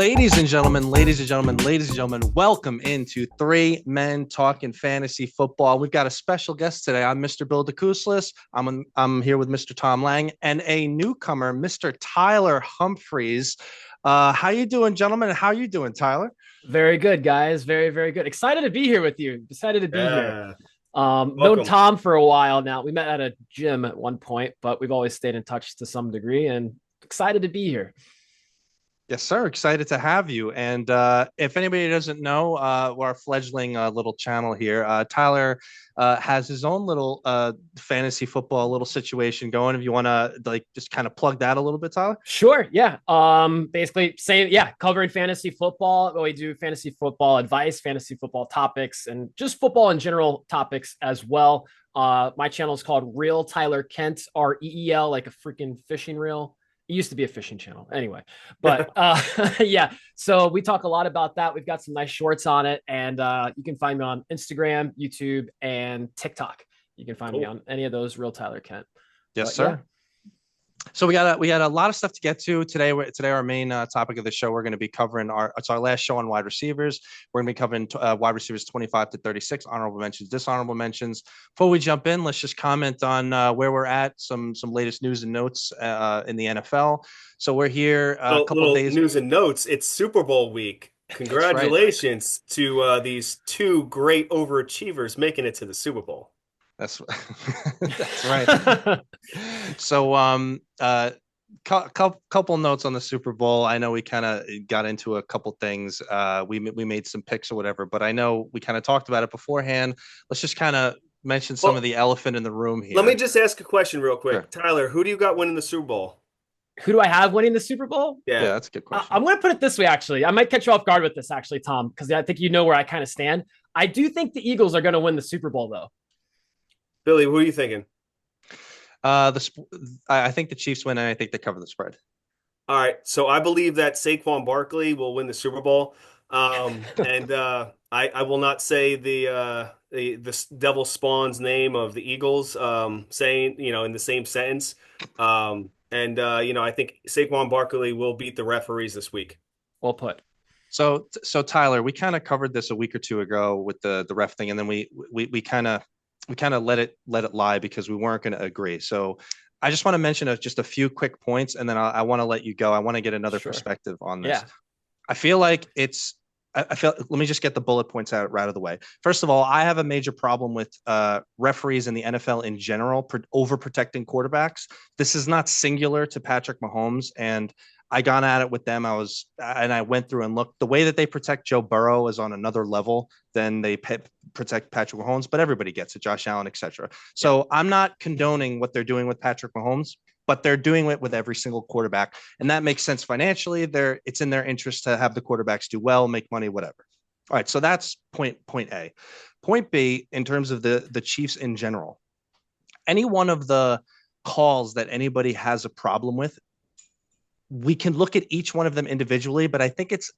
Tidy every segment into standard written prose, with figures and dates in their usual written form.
Ladies and gentlemen, welcome into Three Men Talking Fantasy Football. We've got a special guest today. I'm Mr. Bill DeCouslis. I'm here with Mr. Tom Lang and a newcomer, Mr. Tyler Humphreys. How you doing, gentlemen? How you doing, Tyler? Very good, guys. Very, very good. Excited to be here with you. Excited to be here. Known Welcome. Tom for a while now. We met at a gym at one point, but we've always stayed in touch to some degree and excited to be here. Yes, sir. Excited to have you. And if anybody doesn't know, we're our fledgling little channel here. Tyler has his own little fantasy football little situation going. If you want to just kind of plug that a little bit, Tyler. Sure. Yeah. Basically same. Yeah. Covering fantasy football. We do fantasy football advice, fantasy football topics, and just football in general topics as well. My channel is called Real Tyler Kent, REEL, like a freaking fishing reel. It used to be a fishing channel anyway, but yeah, so we talk a lot about that. We've got some nice shorts on it, and you can find me on Instagram, YouTube, and TikTok. You can find me on any of those. Real Tyler Kent. Yes, But, sir. yeah. So we got a lot of stuff to get to today. Today, our main topic of the show, we're going to be covering it's our last show on wide receivers. We're going to be covering wide receivers 25 to 36, honorable mentions, dishonorable mentions. Before we jump in, let's just comment on where we're at, some latest news and notes in the NFL. So we're here a couple Little of days. news and notes. It's Super Bowl week. That's right. Congratulations to these two great overachievers making it to the Super Bowl. That's that's right. So, couple notes on the Super Bowl. I know we kind of got into a couple things. We made some picks or whatever, but I know we kind of talked about it beforehand. Let's just kind of mention some of the elephant in the room here. Let me just ask a question real quick. Sure. Tyler, who do you got winning the Super Bowl? Who do I have winning the Super Bowl? Yeah, that's a good question. I'm going to put it this way, actually. I might catch you off guard with this, actually, Tom, because I think you know where I kind of stand. I do think the Eagles are going to win the Super Bowl, though. Billy, who are you thinking? I think the Chiefs win, and I think they cover the spread. All right, so I believe that Saquon Barkley will win the Super Bowl, and I will not say the devil spawn's name of the Eagles, saying in the same sentence, I think Saquon Barkley will beat the referees this week. Well put. So Tyler, we kind of covered this a week or two ago with the ref thing, and then we kind of let it lie because we weren't going to agree. So I just want to mention just a few quick points, and then I want to let you go. I want to get another perspective on this. Yeah. I feel like let me just get the bullet points out right of the way. First of all, I have a major problem with referees in the NFL in general overprotecting quarterbacks. This is not singular to Patrick Mahomes, and I got at it with them. I went through and looked. The way that they protect Joe Burrow is on another level than they protect Patrick Mahomes, but everybody gets it, Josh Allen, etc. So I'm not condoning what they're doing with Patrick Mahomes, but they're doing it with every single quarterback. And that makes sense financially. It's in their interest to have the quarterbacks do well, make money, whatever. All right. So that's point A. Point B, in terms of the Chiefs in general, any one of the calls that anybody has a problem with, we can look at each one of them individually, but I think it's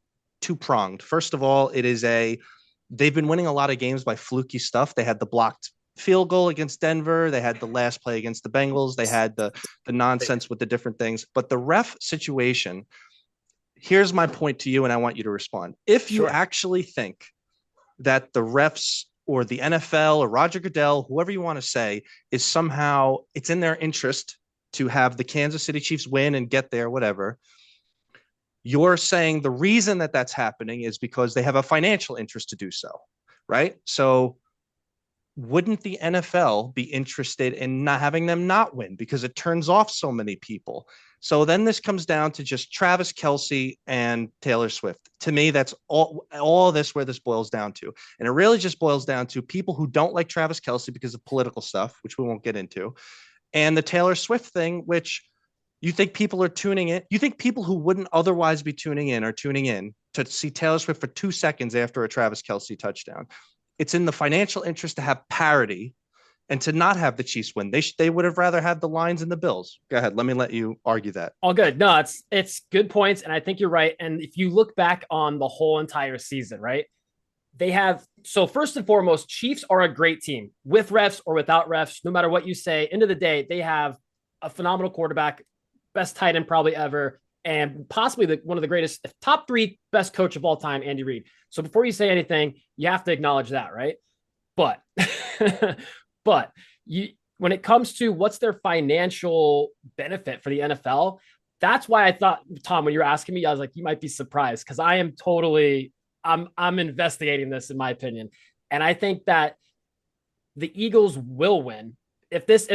two-pronged. First of all, they've been winning a lot of games by fluky stuff. They had the blocked field goal against Denver. They had the last play against the Bengals. They had the nonsense with the different things. But the ref situation, here's my point to you, and I want you to respond. If you actually think that the refs or the NFL or Roger Goodell, whoever you want to say, is somehow it's in their interest to have the Kansas City Chiefs win and get there, whatever, you're saying the reason that that's happening is because they have a financial interest to do so, right? So wouldn't the NFL be interested in not having them not win because it turns off so many people? So then this comes down to just Travis Kelce and Taylor Swift. To me, that's all this where this boils down to. And it really just boils down to people who don't like Travis Kelce because of political stuff, which we won't get into, and the Taylor Swift thing, which you think people are tuning in. You think people who wouldn't otherwise be tuning in are tuning in to see Taylor Swift for 2 seconds after a Travis Kelce touchdown. It's in the financial interest to have parity and to not have the Chiefs win. They would have rather had the Lions and the Bills. Go ahead. Let me let you argue that. All good. No, it's good points. And I think you're right. And if you look back on the whole entire season, right? So first and foremost, Chiefs are a great team with refs or without refs. No matter what you say, end of the day, they have a phenomenal quarterback, best tight end probably ever, and possibly one of the greatest, top 3 best coach of all time, Andy Reid. So before you say anything, you have to acknowledge that, right? But, but when it comes to what's their financial benefit for the NFL, that's why I thought, Tom, when you were asking me, I was like, you might be surprised because I am totally, I'm investigating this in my opinion, and I think that the Eagles will win. If this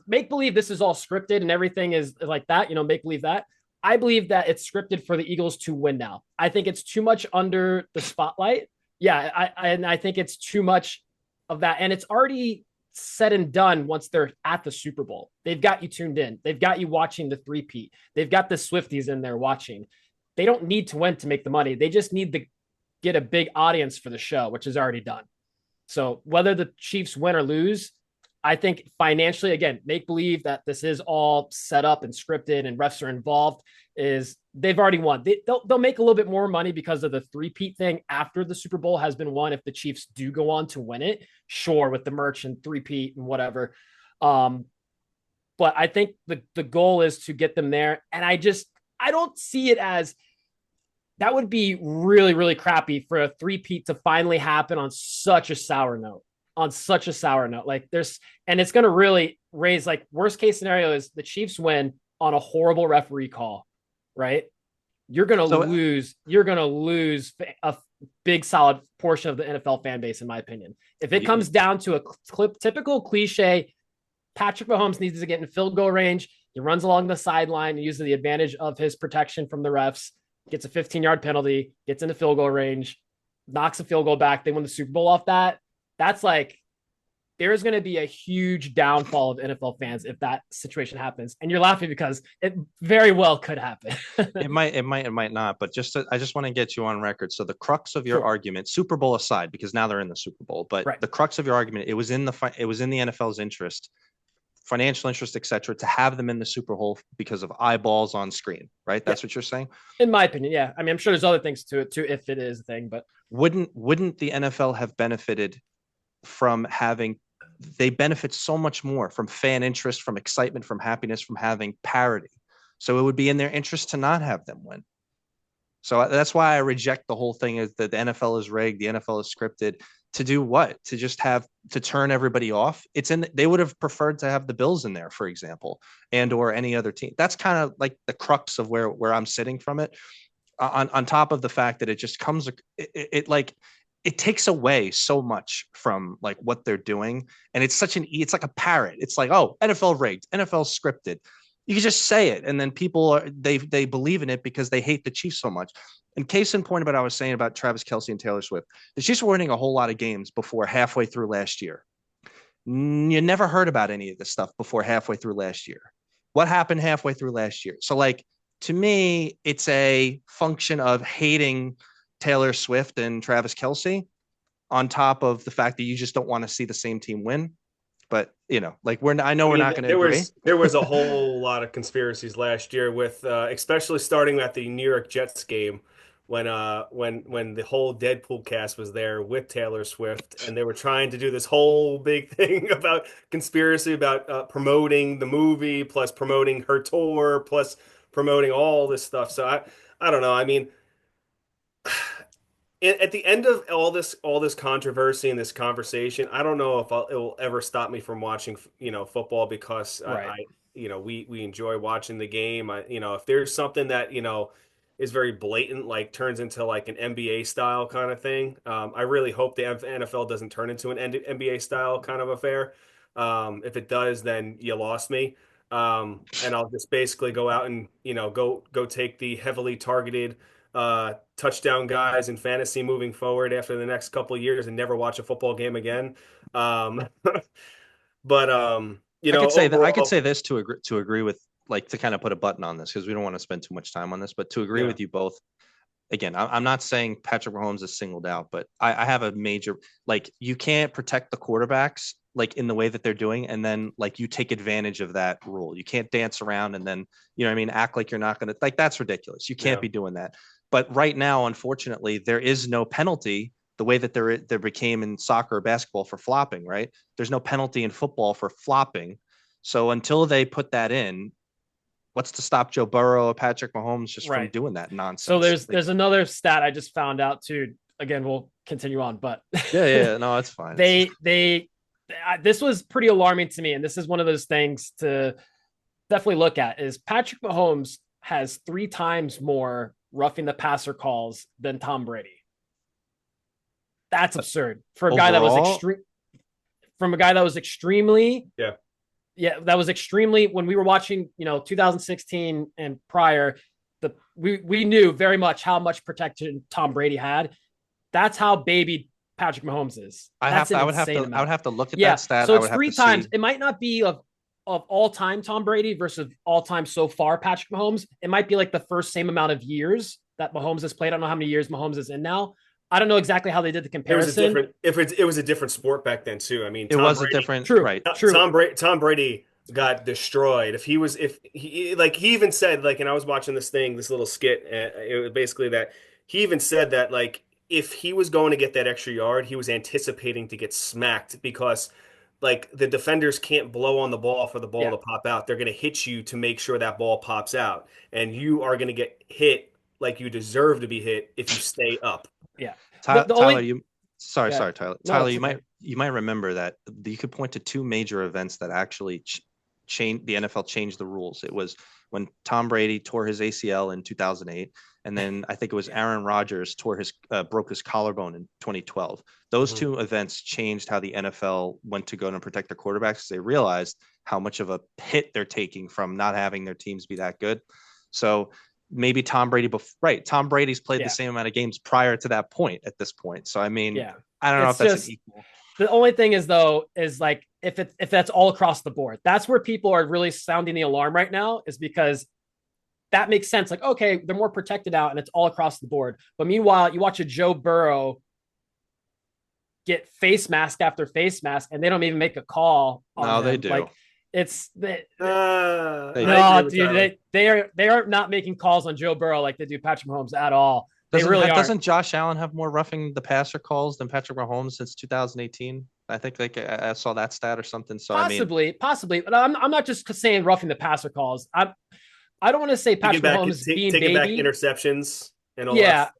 make believe this is all scripted and everything is like that, make believe that. I believe that it's scripted for the Eagles to win now. I think it's too much under the spotlight. Yeah, I think it's too much of that. And it's already said and done once they're at the Super Bowl. They've got you tuned in. They've got you watching the three-peat. They've got the Swifties in there watching. They don't need to win to make the money. They just need to get a big audience for the show, which is already done. So whether the Chiefs win or lose, I think financially, again, make believe that this is all set up and scripted and refs are involved, is they've already won. They'll make a little bit more money because of the three-peat thing after the Super Bowl has been won. If the Chiefs do go on to win it, sure, with the merch and three-peat and whatever. But I think the goal is to get them there. And I don't see it as, that would be really, really crappy for a three-peat to finally happen on such a sour note. Like and it's going to really raise, like, worst case scenario is the Chiefs win on a horrible referee call, right? You're going to lose a big solid portion of the NFL fan base, in my opinion. If it comes down to a typical cliche, Patrick Mahomes needs to get in field goal range. He runs along the sideline using the advantage of his protection from the refs, gets a 15-yard penalty, gets into field goal range, knocks a field goal back. They win the Super Bowl off that. That's like, there's going to be a huge downfall of NFL fans if that situation happens. And you're laughing because it very well could happen. It might not. But I just want to get you on record. So the crux of your argument, Super Bowl aside, because now they're in the Super Bowl, but the crux of your argument, it was in the NFL's interest, financial interest, etc., to have them in the Super Bowl because of eyeballs on screen, right? That's what you're saying? In my opinion, yeah. I mean, I'm sure there's other things to it too, if it is a thing, but wouldn't the NFL have benefited from they benefit so much more from fan interest, from excitement, from happiness, from having parity. So it would be in their interest to not have them win. So that's why I reject the whole thing is that the NFL is rigged, the NFL is scripted. To do what? To just to turn everybody off? They would have preferred to have the Bills in there, for example, and or any other team. That's kind of like the crux of where I'm sitting from it. On top of the fact that it just comes, it takes away so much from like what they're doing. And it's it's like a parrot. It's like, oh, NFL rigged, NFL scripted. You can just say it. And then people they believe in it because they hate the Chiefs so much. And case in point, about what I was saying about Travis Kelce and Taylor Swift, the Chiefs were winning a whole lot of games before halfway through last year. You never heard about any of this stuff before halfway through last year. What happened halfway through last year? So like, to me, it's a function of hating Taylor Swift and Travis Kelce on top of the fact that you just don't want to see the same team win. But, like we're not going to agree. There was a whole lot of conspiracies last year with, especially starting at the New York Jets game when the whole Deadpool cast was there with Taylor Swift, and they were trying to do this whole big thing about conspiracy about promoting the movie, plus promoting her tour, plus promoting all this stuff. So I don't know. I mean, at the end of all this controversy and this conversation, I don't know if it will ever stop me from watching, football, because we enjoy watching the game. If there's something that, is very blatant, like turns into like an NBA style kind of thing. I really hope the NFL doesn't turn into an NBA style kind of affair. If it does, then you lost me. And I'll just basically go out and, go take the heavily targeted touchdown guys in fantasy moving forward after the next couple of years and never watch a football game again. But I could say this to agree with, like, to kind of put a button on this, because we don't want to spend too much time on this, but to agree with you both. Again, I'm not saying Patrick Mahomes is singled out, but I have a major, like, you can't protect the quarterbacks like in the way that they're doing, and then like you take advantage of that rule. You can't dance around and then, act like you're not going to, like, that's ridiculous. You can't be doing that. But right now, unfortunately, there is no penalty the way that there became in soccer or basketball for flopping, right? There's no penalty in football for flopping. So until they put that in, what's to stop Joe Burrow or Patrick Mahomes just from Right. doing that nonsense? So there's another stat I just found out too. Again, we'll continue on, but yeah, no, it's fine. This was pretty alarming to me, and this is one of those things to definitely look at. Is Patrick Mahomes has 3 times more roughing the passer calls than Tom Brady. That's absurd for a guy that was extreme. From a guy that was extremely, that was extremely. When we were watching, 2016 and prior, we knew very much how much protection Tom Brady had. That's how baby Patrick Mahomes is. I would have to look at that stat. So it's 3 times. It might not be of all time Tom Brady versus all time so far Patrick Mahomes. It might be like the first same amount of years that Mahomes has played. I don't know how many years Mahomes is in now. I don't know exactly how they did the comparison. It was a different sport back then too. I mean, it was a different. True, right? True. Tom Brady got destroyed. He even said, like, and I was watching this little skit. It was basically that he even said that, like, if he was going to get that extra yard, he was anticipating to get smacked because, like, the defenders can't blow on the ball for the ball to pop out. They're going to hit you to make sure that ball pops out, and you are going to get hit like you deserve to be hit if you stay up. Yeah. Tyler, sorry, Tyler. No, Tyler, you might remember that you could point to 2 major events that actually changed the NFL, changed the rules. It was when Tom Brady tore his ACL in 2008, and then I think it was Aaron Rodgers broke his collarbone in 2012. Those 2 events changed how the NFL went to go and protect their quarterbacks because they realized how much of a hit they're taking from not having their teams be that good. So maybe Tom Brady, Tom Brady's played the same amount of games prior to that point at this point. So, I mean, I don't know if that's an equal. The only thing is, though, is like if that's all across the board, that's where people are really sounding the alarm right now, is because that makes sense. Like, okay, they're more protected out and it's all across the board. But meanwhile, you watch a Joe Burrow get face mask after face mask and they don't even make a call. No, they do. Like, it's dude, Tyler. they are not making calls on Joe Burrow like they do Patrick Mahomes at all. Doesn't Josh Allen have more roughing the passer calls than Patrick Mahomes since 2018? I think I saw that stat or something. So possibly, but I'm not just saying roughing the passer calls. I don't want to say Patrick Mahomes being baby. Back interceptions and all that.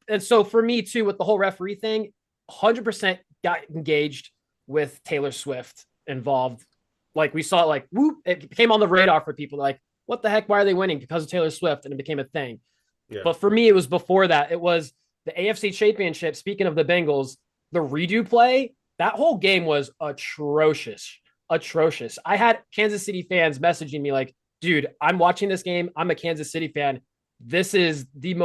And so for me too, with the whole referee thing, 100% got engaged with Taylor Swift involved. Like we saw, like, whoop, it became on the radar for people. Like, what the heck? Why are they winning? Because of Taylor Swift, and it became a thing. Yeah. But for me, it was before that. It was the AFC Championship. Speaking of the Bengals, the redo play, that whole game was atrocious. I had Kansas City fans messaging me like, dude, I'm watching this game. I'm a Kansas City fan. This is the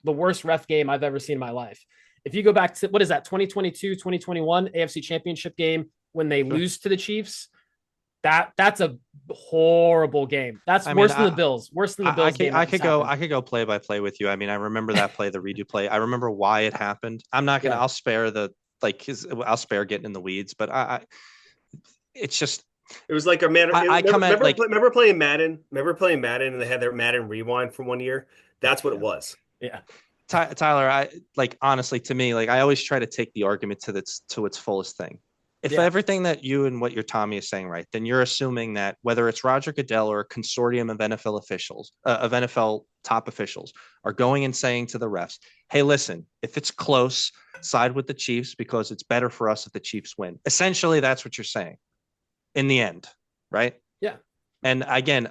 worst ref game I've ever seen in my life. If you go back to, what is that, 2022, 2021 AFC Championship game when they lose to the Chiefs, that's a horrible game. That's worse than the Bills. Worse than the Bills. I could go play by play with you. I mean, I remember that play, the redo play. I remember why it happened. I'm not gonna. I'll spare I'll spare getting in the weeds. But it's just. It was like a Madden. Remember playing Madden? Remember playing Madden and they had their Madden Rewind from one year? That's what it was. Yeah. Tyler, honestly, to me, I always try to take the argument to its fullest thing. If everything that you and what your Tommy is saying right, then you're assuming that whether it's Roger Goodell or a consortium of NFL officials, of NFL top officials, are going and saying to the refs, "Hey, listen, if it's close, side with the Chiefs because it's better for us if the Chiefs win." Essentially, that's what you're saying. In the end, right? Yeah. And again,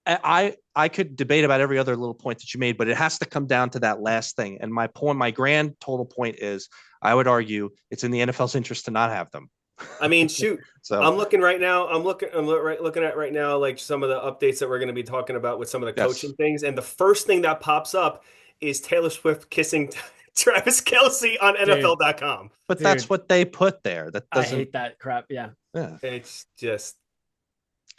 I could debate about every other little point that you made, but it has to come down to that last thing. And my grand total point is, I would argue it's in the NFL's interest to not have them. I mean, shoot. So I'm looking right now. I'm looking at right now, like some of the updates that we're going to be talking about with some of the coaching things. And the first thing that pops up is Taylor Swift kissing Travis Kelce on NFL.com. But that's what they put there. That doesn't. I hate that crap. Yeah. It's just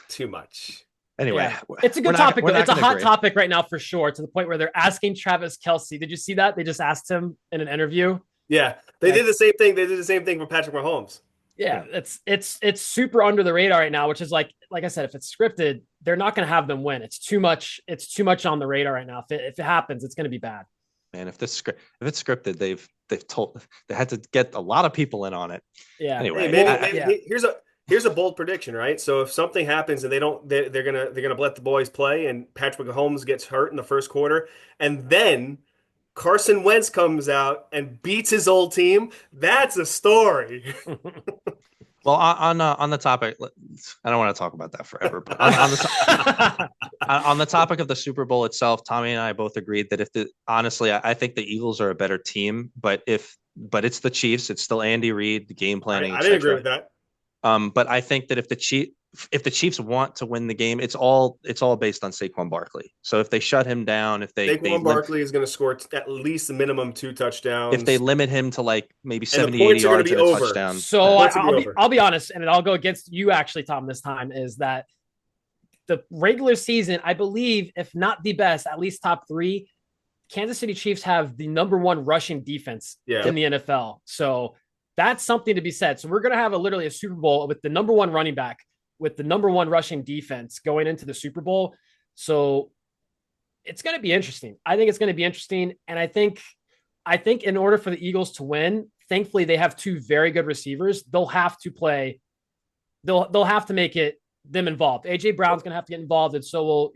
too much. Anyway, it's a good topic. It's a hot topic right now for sure, to the point where they're asking Travis Kelce. Did you see that? They just asked him in an interview. Yeah, they did the same thing. They did the same thing for Patrick Mahomes. Yeah, it's super under the radar right now, which is like I said, if it's scripted, they're not going to have them win. It's too much. It's too much on the radar right now. If it happens, it's going to be bad. Man, if it's scripted, they had to get a lot of people in on it. Yeah. Anyway, here's a bold prediction, right? So if something happens and they're gonna let the boys play, and Patrick Mahomes gets hurt in the first quarter, and then Carson Wentz comes out and beats his old team, that's a story. Well, on the topic, I don't want to talk about that forever. But on the topic of the Super Bowl itself, Tommy and I both agreed that honestly, I think the Eagles are a better team. But it's the Chiefs. It's still Andy Reid, the game planning. I didn't agree with that. But I think that if the Chiefs want to win the game, it's all based on Saquon Barkley. So if they shut him down, Saquon Barkley is going to score at least a minimum 2 touchdowns. If they limit him to like maybe 70, 80 yards and a touchdown. So I'll be honest, and I'll go against you actually, Tom, this time, is that the regular season, I believe, if not the best, at least top 3, Kansas City Chiefs have the #1 rushing defense in the NFL. So that's something to be said. So we're going to have literally a Super Bowl with the #1 running back, with the #1 rushing defense going into the Super Bowl. So it's going to be interesting. I think it's going to be interesting. And I think in order for the Eagles to win, thankfully they have 2 very good receivers. They'll have to play. They'll have to make it them involved. AJ Brown's going to have to get involved. And so will,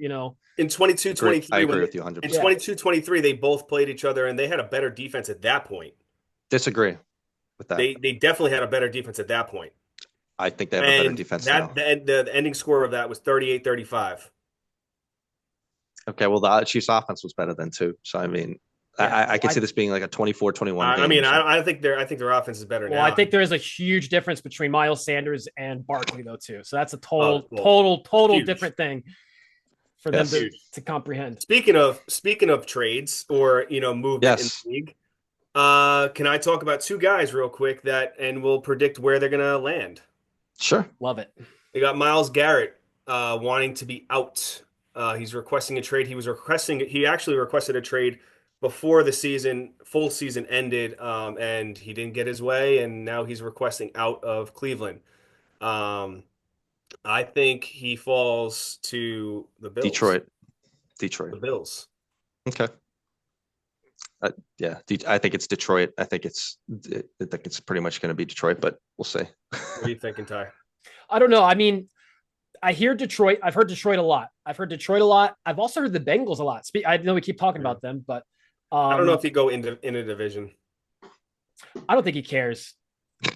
in 22-23, I agree with you 100%. In 22-23, they both played each other and they had a better defense at that point. Disagree with that. They definitely had a better defense at that point. I think they have a better defense now. The ending score of that was 38-35. Okay, well, the Chiefs' offense was better than too. So I mean, I could see this being like a 24-21 game. I mean, I think their offense is better now. Well, I think there is a huge difference between Miles Sanders and Barkley, though, too. So that's a total different thing for them to comprehend. Speaking of trades or movement in the league, can I talk about 2 guys real quick and we'll predict where they're gonna land? Sure, love it. We got Myles Garrett wanting to be out. He's requesting a trade. He actually requested a trade before the full season ended, and he didn't get his way, and now he's requesting out of Cleveland. I think he falls to the Bills. Detroit. The Bills. Okay. Yeah, I think it's Detroit. I think it's pretty much going to be Detroit, but we'll see. What are you thinking, Ty? I don't know. I mean, I hear Detroit. I've heard Detroit a lot. I've also heard the Bengals a lot. I know we keep talking about them, but I don't know if he go in a division. I don't think he cares.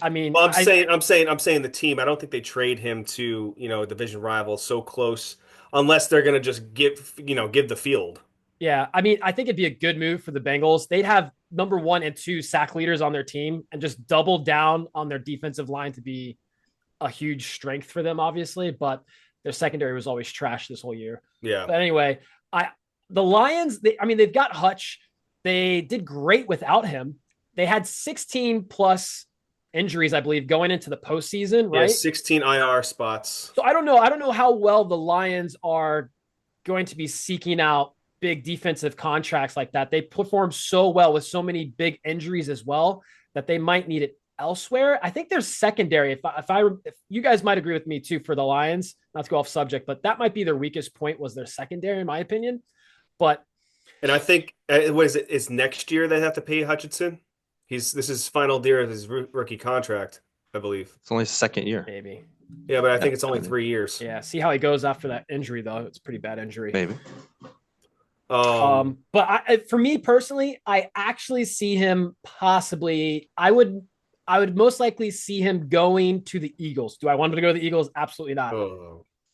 I mean, well, I'm saying the team. I don't think they trade him to a division rival so close, unless they're going to just give the field. Yeah, I mean, I think it'd be a good move for the Bengals. They'd have #1 and 2 sack leaders on their team and just double down on their defensive line to be a huge strength for them, obviously. But their secondary was always trash this whole year. Yeah. But anyway, the Lions, they've got Hutch. They did great without him. They had 16 plus injuries, I believe, going into the postseason, right? Yeah, 16 IR spots. So I don't know how well the Lions are going to be seeking out big defensive contracts like that. They perform so well with so many big injuries as well that they might need it elsewhere. I think their secondary, if you guys might agree with me too, for the Lions, not to go off subject, but that might be their weakest point was their secondary, in my opinion. And I think it's next year they have to pay Hutchinson. This is his final year of his rookie contract, I believe. It's only his second year. Maybe. Yeah, but I think it's only 3 years. Yeah. See how he goes after that injury, though. It's a pretty bad injury. Maybe. But for me personally, I actually see him possibly. I would most likely see him going to the Eagles. Do I want him to go to the Eagles? Absolutely not.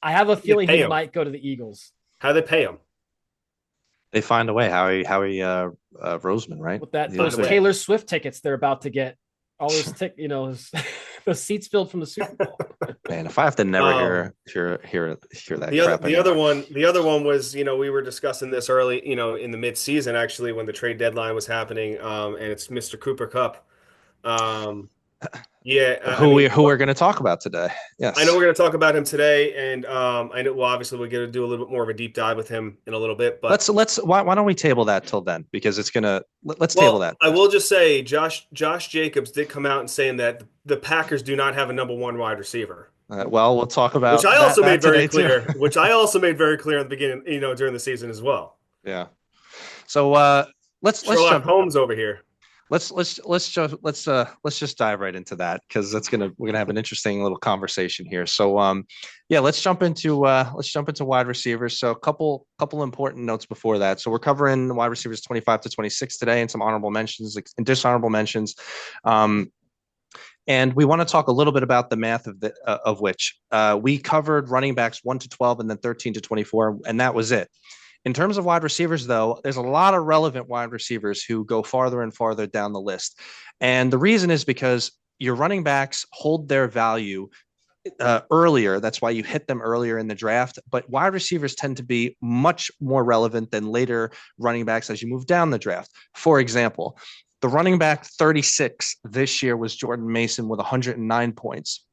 I have a feeling he might go to the Eagles. How do they pay him? They find a way. Howie Roseman, right? With those Taylor Swift tickets they're about to get. All those the seats filled from the Super Bowl. Man, if I have to never hear that. The other one was, we were discussing this early, in the mid-season actually when the trade deadline was happening, and it's Mr. Cooper Kupp. Who we're going to talk about today. Yes, I know we're going to talk about him today, and I know. Well, obviously, we're going to do a little bit more of a deep dive with him in a little bit. But why don't we table that till then? Because it's let's table that. I will just say, Josh Jacobs did come out and saying that the Packers do not have a number 1 wide receiver. We'll talk about which I also made very clear. Which I also made very clear in the beginning, during the season as well. Yeah. So let's Sherlock Holmes over here. let's just dive right into that because we're gonna have an interesting little conversation here. So yeah, let's jump into wide receivers. So a couple important notes before that. So we're covering wide receivers 25 to 26 today, and some honorable mentions and dishonorable mentions. Um, and we want to talk a little bit about the math of which we covered running backs 1 to 12 and then 13 to 24, and that was it. In terms of wide receivers, though, there's a lot of relevant wide receivers who go farther and farther down the list. And the reason is because your running backs hold their value earlier. That's why you hit them earlier in the draft. But wide receivers tend to be much more relevant than later running backs as you move down the draft. For example, the running back 36 this year was Jordan Mason with 109 points.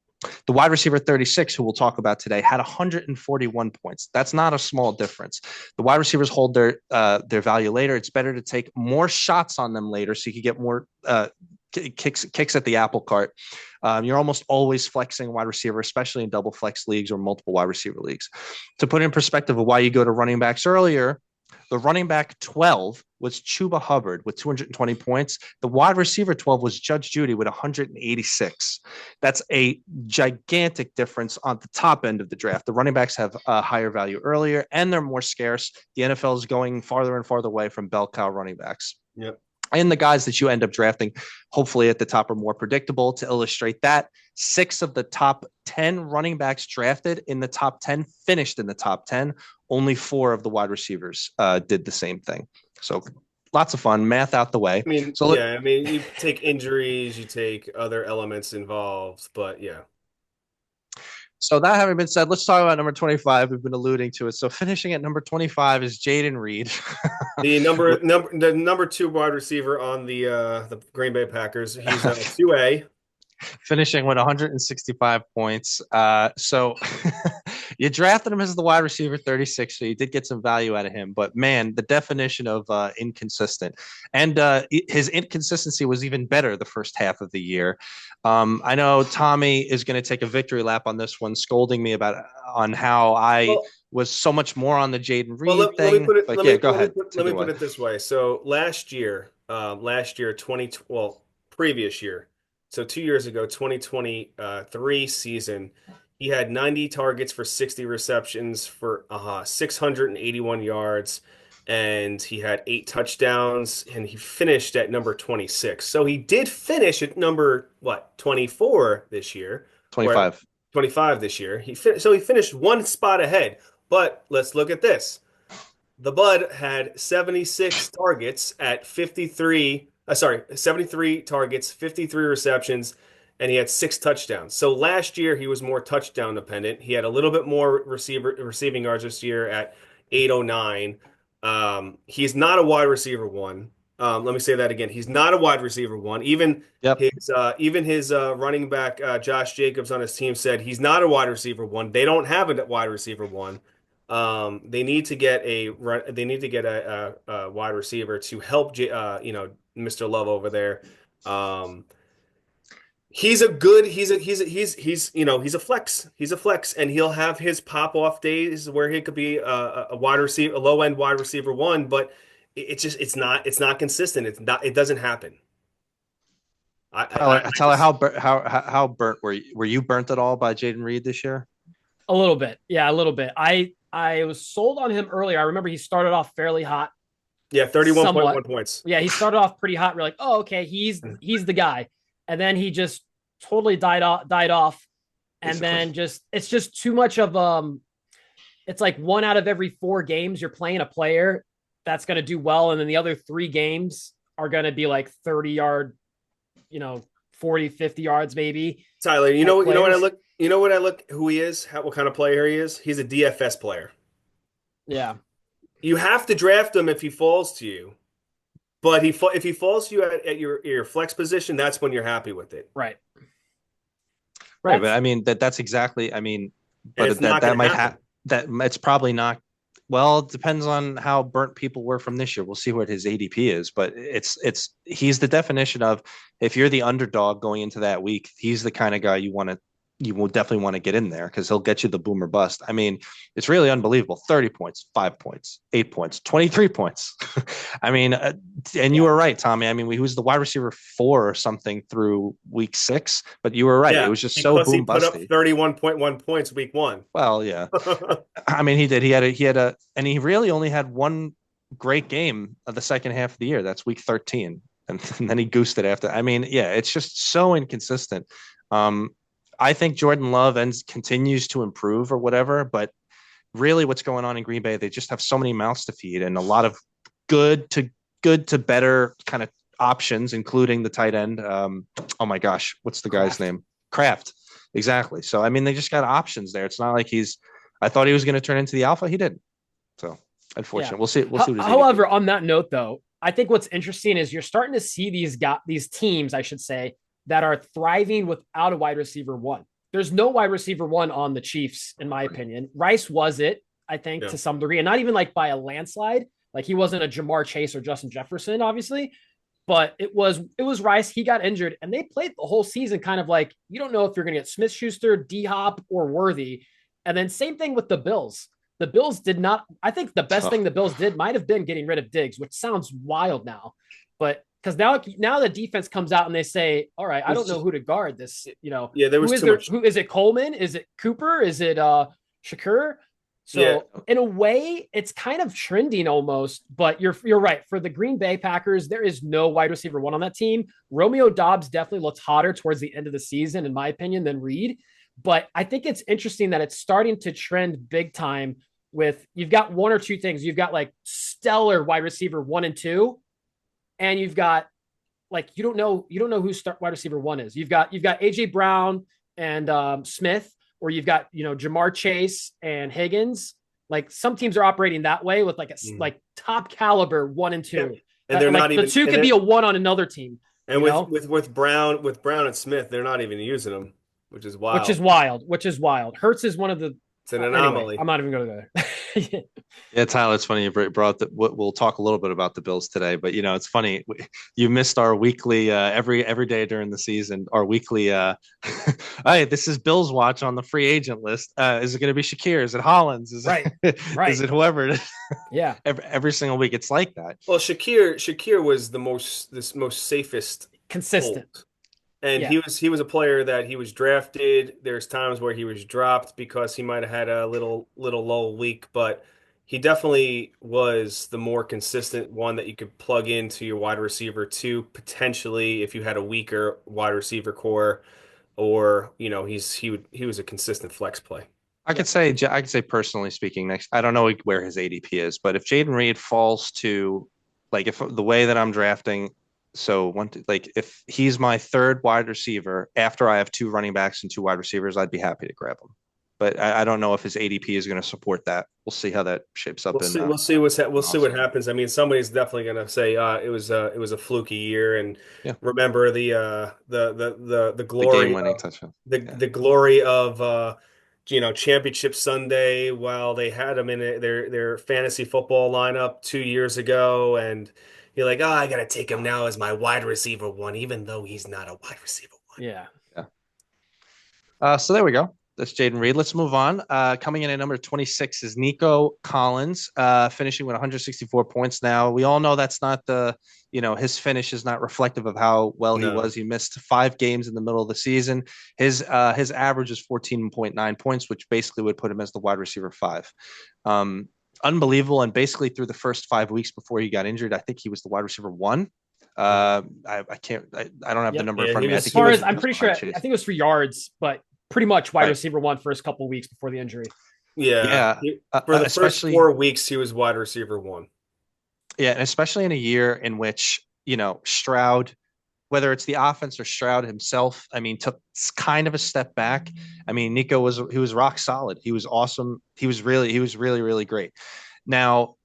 The wide receiver 36, who we'll talk about today, had 141 points. That's not a small difference. The wide receivers hold their value later. It's better to take more shots on them later so you can get more kicks at the apple cart. You're almost always flexing a wide receiver, especially in double flex leagues or multiple wide receiver leagues. To put in perspective of why you go to running backs earlier, the running back 12 was Chuba Hubbard with 220 points. The wide receiver 12 was Judge Judy with 186. That's a gigantic difference on the top end of the draft. The running backs have a higher value earlier, and they're more scarce. The NFL is going farther and farther away from bell cow running backs. Yep. And the guys that you end up drafting, hopefully at the top, are more predictable. To illustrate that, 6 of the top 10 running backs drafted in the top 10 finished in the top 10. Only 4 of the wide receivers did the same thing. So lots of fun, math out the way. I mean, so yeah, I mean, you take injuries, you take other elements involved, but yeah. So that having been said, let's talk about number 25. We've been alluding to it. So finishing at number 25 is Jaden Reed. The number 2 wide receiver on the Green Bay Packers. He's a 2A. Finishing with 165 points. So you drafted him as the wide receiver 36, so you did get some value out of him. But man, the definition of inconsistent, and his inconsistency was even better the first half of the year. I know Tommy is going to take a victory lap on this one, scolding me on how I was so much more on the Jaden Reed thing. Go ahead. Let me put it this way. So last year, previous year. So 2 years ago, 2023 season, he had 90 targets for 60 receptions for 681 yards, and he had 8 touchdowns, and he finished at number 26. So he did finish at number, 24 this year? 25. 25 this year. He finished one spot ahead. But let's look at this. The Bud had 76 targets at 73 targets, 53 receptions, and he had 6 touchdowns. So last year he was more touchdown dependent. He had a little bit more receiving yards this year at 809. He's not a wide receiver 1. Let me say that again. He's not a wide receiver 1. Even his running back Josh Jacobs on his team said he's not a wide receiver 1. They don't have a wide receiver 1. They need to get a wide receiver to help Mr. Love over there. He's a flex. He's a flex, and he'll have his pop off days where he could be a wide receiver, a low end wide receiver 1, but it's not consistent. It doesn't happen. Tyler, how burnt were you? Were you burnt at all by Jaden Reed this year? A little bit. Yeah, a little bit. I was sold on him earlier. I remember he started off fairly hot. Yeah, 31.1 points. Yeah, he started off pretty hot. We're like, oh, okay, he's the guy. And then he just totally died off. And then it's just too much of it's like 1 out of every 4 games you're playing a player that's going to do well, and then the other 3 games are going to be like 30-yard, 40, 50 yards maybe. Tyler, you know what I look who he is, what kind of player he is? He's a DFS player. Yeah. You have to draft him if he falls to you. But if he falls to you at your flex position, that's when you're happy with it. Right. Right, but I mean that's exactly. I mean, but that might have that. It's probably not. Well, it depends on how burnt people were from this year. We'll see what his ADP is, but he's the definition of, if you're the underdog going into that week, he's the kind of guy you want you will definitely want to get in there because he'll get you the boomer bust. I mean, it's really unbelievable. 30 points, 5 points, 8 points, 23 points. I mean, and you were right, Tommy. I mean, he was the wide receiver 4 or something through week 6, but you were right. It Yeah, was just so because he boom put up busty. 31.1 points week 1. Well, yeah. I mean, he did. And he really only had one great game of the second half of the year. That's week 13. And then he goosed it after. I mean, yeah, it's just so inconsistent. Um, I think Jordan Love continues to improve or whatever, but really what's going on in Green Bay, they just have so many mouths to feed and a lot of good to better kind of options, including the tight end. Oh my gosh, what's the guy's name? Kraft. Exactly. So I mean, they just got options there. It's not like I thought he was going to turn into the alpha. He didn't. So unfortunate. We'll see. We'll see. However, on that note, though, I think what's interesting is you're starting to see these teams, I should say, that are thriving without a wide receiver 1. There's no wide receiver 1 on the Chiefs, in my opinion. Rice was it, I think, to some degree, and not even like by a landslide. Like he wasn't a Jamar Chase or Justin Jefferson, obviously, but it was Rice. He got injured, and they played the whole season kind of like you don't know if you're going to get Smith-Schuster, D-Hop, or Worthy. And then same thing with the Bills. The Bills did not. I think the best thing the Bills did might have been getting rid of Diggs, which sounds wild now, but because now the defense comes out and they say, "All right, I don't know who to guard this." Yeah, there was too much. Who is it? Coleman? Is it Cooper? Is it Shakur? So in a way, it's kind of trending almost. But you're right. For the Green Bay Packers, there is no wide receiver 1 on that team. Romeo Doubs definitely looks hotter towards the end of the season, in my opinion, than Reed. But I think it's interesting that it's starting to trend big time. With you've got one or two things. You've got like stellar wide receiver 1 and 2. And you've got like you don't know who wide receiver 1 is. You've got AJ Brown and Smith, or you've got Jamar Chase and Higgins. Like some teams are operating that way with like like top caliber 1 and 2, and they're like not even the 2 could be a 1 on another team. And with Brown and Smith, they're not even using them, which is wild. Which is wild. Hurts is one of the. It's an anomaly. Anyway, I'm not even going to go there. Yeah, Tyler, it's funny you brought that. We'll talk a little bit about the Bills today, but it's funny you missed our weekly every day during the season. Our weekly, hey, this is Bills watch on the free agent list. Is it going to be Shakir? Is it Hollins? Is right? Is it whoever? Yeah, every single week it's like that. Well, Shakir was the most safest, consistent. Hold. And he was a player that he was drafted. There's times where he was dropped because he might have had a little lull week, but he definitely was the more consistent one that you could plug into your wide receiver 2, potentially if you had a weaker wide receiver core, or he was a consistent flex play. I could say personally speaking, next I don't know where his ADP is, but if Jaden Reed falls to like if the way that I'm drafting. So if he's my 3rd wide receiver after I have 2 running backs and 2 wide receivers, I'd be happy to grab him. But I don't know if his ADP is going to support that. We'll see how that shapes up. We'll see what happens. I mean, somebody's definitely going to say it was a fluky year, and remember the glory, game-winning touchdown, the glory of Championship Sunday while they had him in their fantasy football lineup 2 years ago, and you're like, I got to take him now as my wide receiver 1, even though he's not a wide receiver 1. Yeah. So there we go. That's Jaden Reed. Let's move on. Coming in at number 26 is Nico Collins, finishing with 164 points. Now, we all know that's not his finish is not reflective of how well he was. He missed 5 games in the middle of the season. His average is 14.9 points, which basically would put him as the wide receiver 5. Unbelievable. And basically through the first 5 weeks before he got injured, I think he was the wide receiver 1. I don't have the number in front of me. I'm pretty sure. I think it was for yards, but pretty much wide receiver 1 first couple of weeks before the injury. Yeah. For the first 4 weeks, he was wide receiver 1. Yeah, and especially in a year in which Stroud, whether it's the offense or Stroud himself, I mean, took kind of a step back. I mean, Nico was rock solid. He was awesome. He was really, really great. Now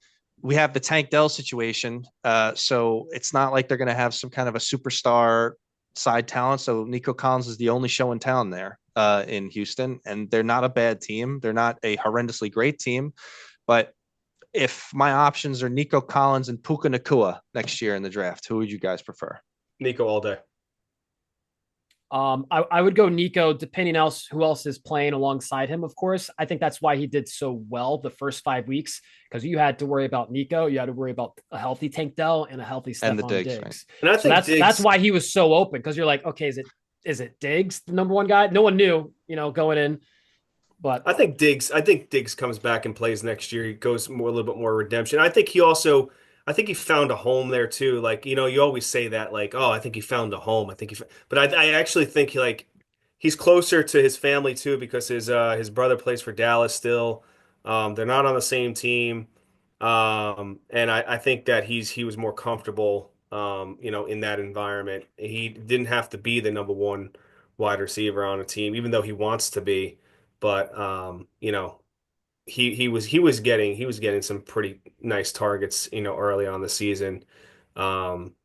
we have the Tank Dell situation. So it's not like they're going to have some kind of a superstar side talent. So Nico Collins is the only show in town there in Houston, and they're not a bad team. They're not a horrendously great team, but if my options are Nico Collins and Puka Nacua next year in the draft, who would you guys prefer? Nico all day. I would go Nico, depending else who else is playing alongside him, of course. I think that's why he did so well the first 5 weeks, because you had to worry about Nico, you had to worry about a healthy Tank Dell and a healthy And the Stephon Diggs, right? Diggs. And I So think that's Diggs, why he was so open, because you're like, okay, is it Diggs, the number one guy? No one knew, going in. But I think Diggs comes back and plays next year. He goes more a little bit more redemption. I think he found a home there too. Like, you always say that, like, oh, I think he found a home. But I actually think he's closer to his family too, because his brother plays for Dallas still. They're not on the same team. And I think that he was more comfortable, in that environment. He didn't have to be the number one wide receiver on a team, even though he wants to be. But he was getting some pretty nice targets, early on the season. Um,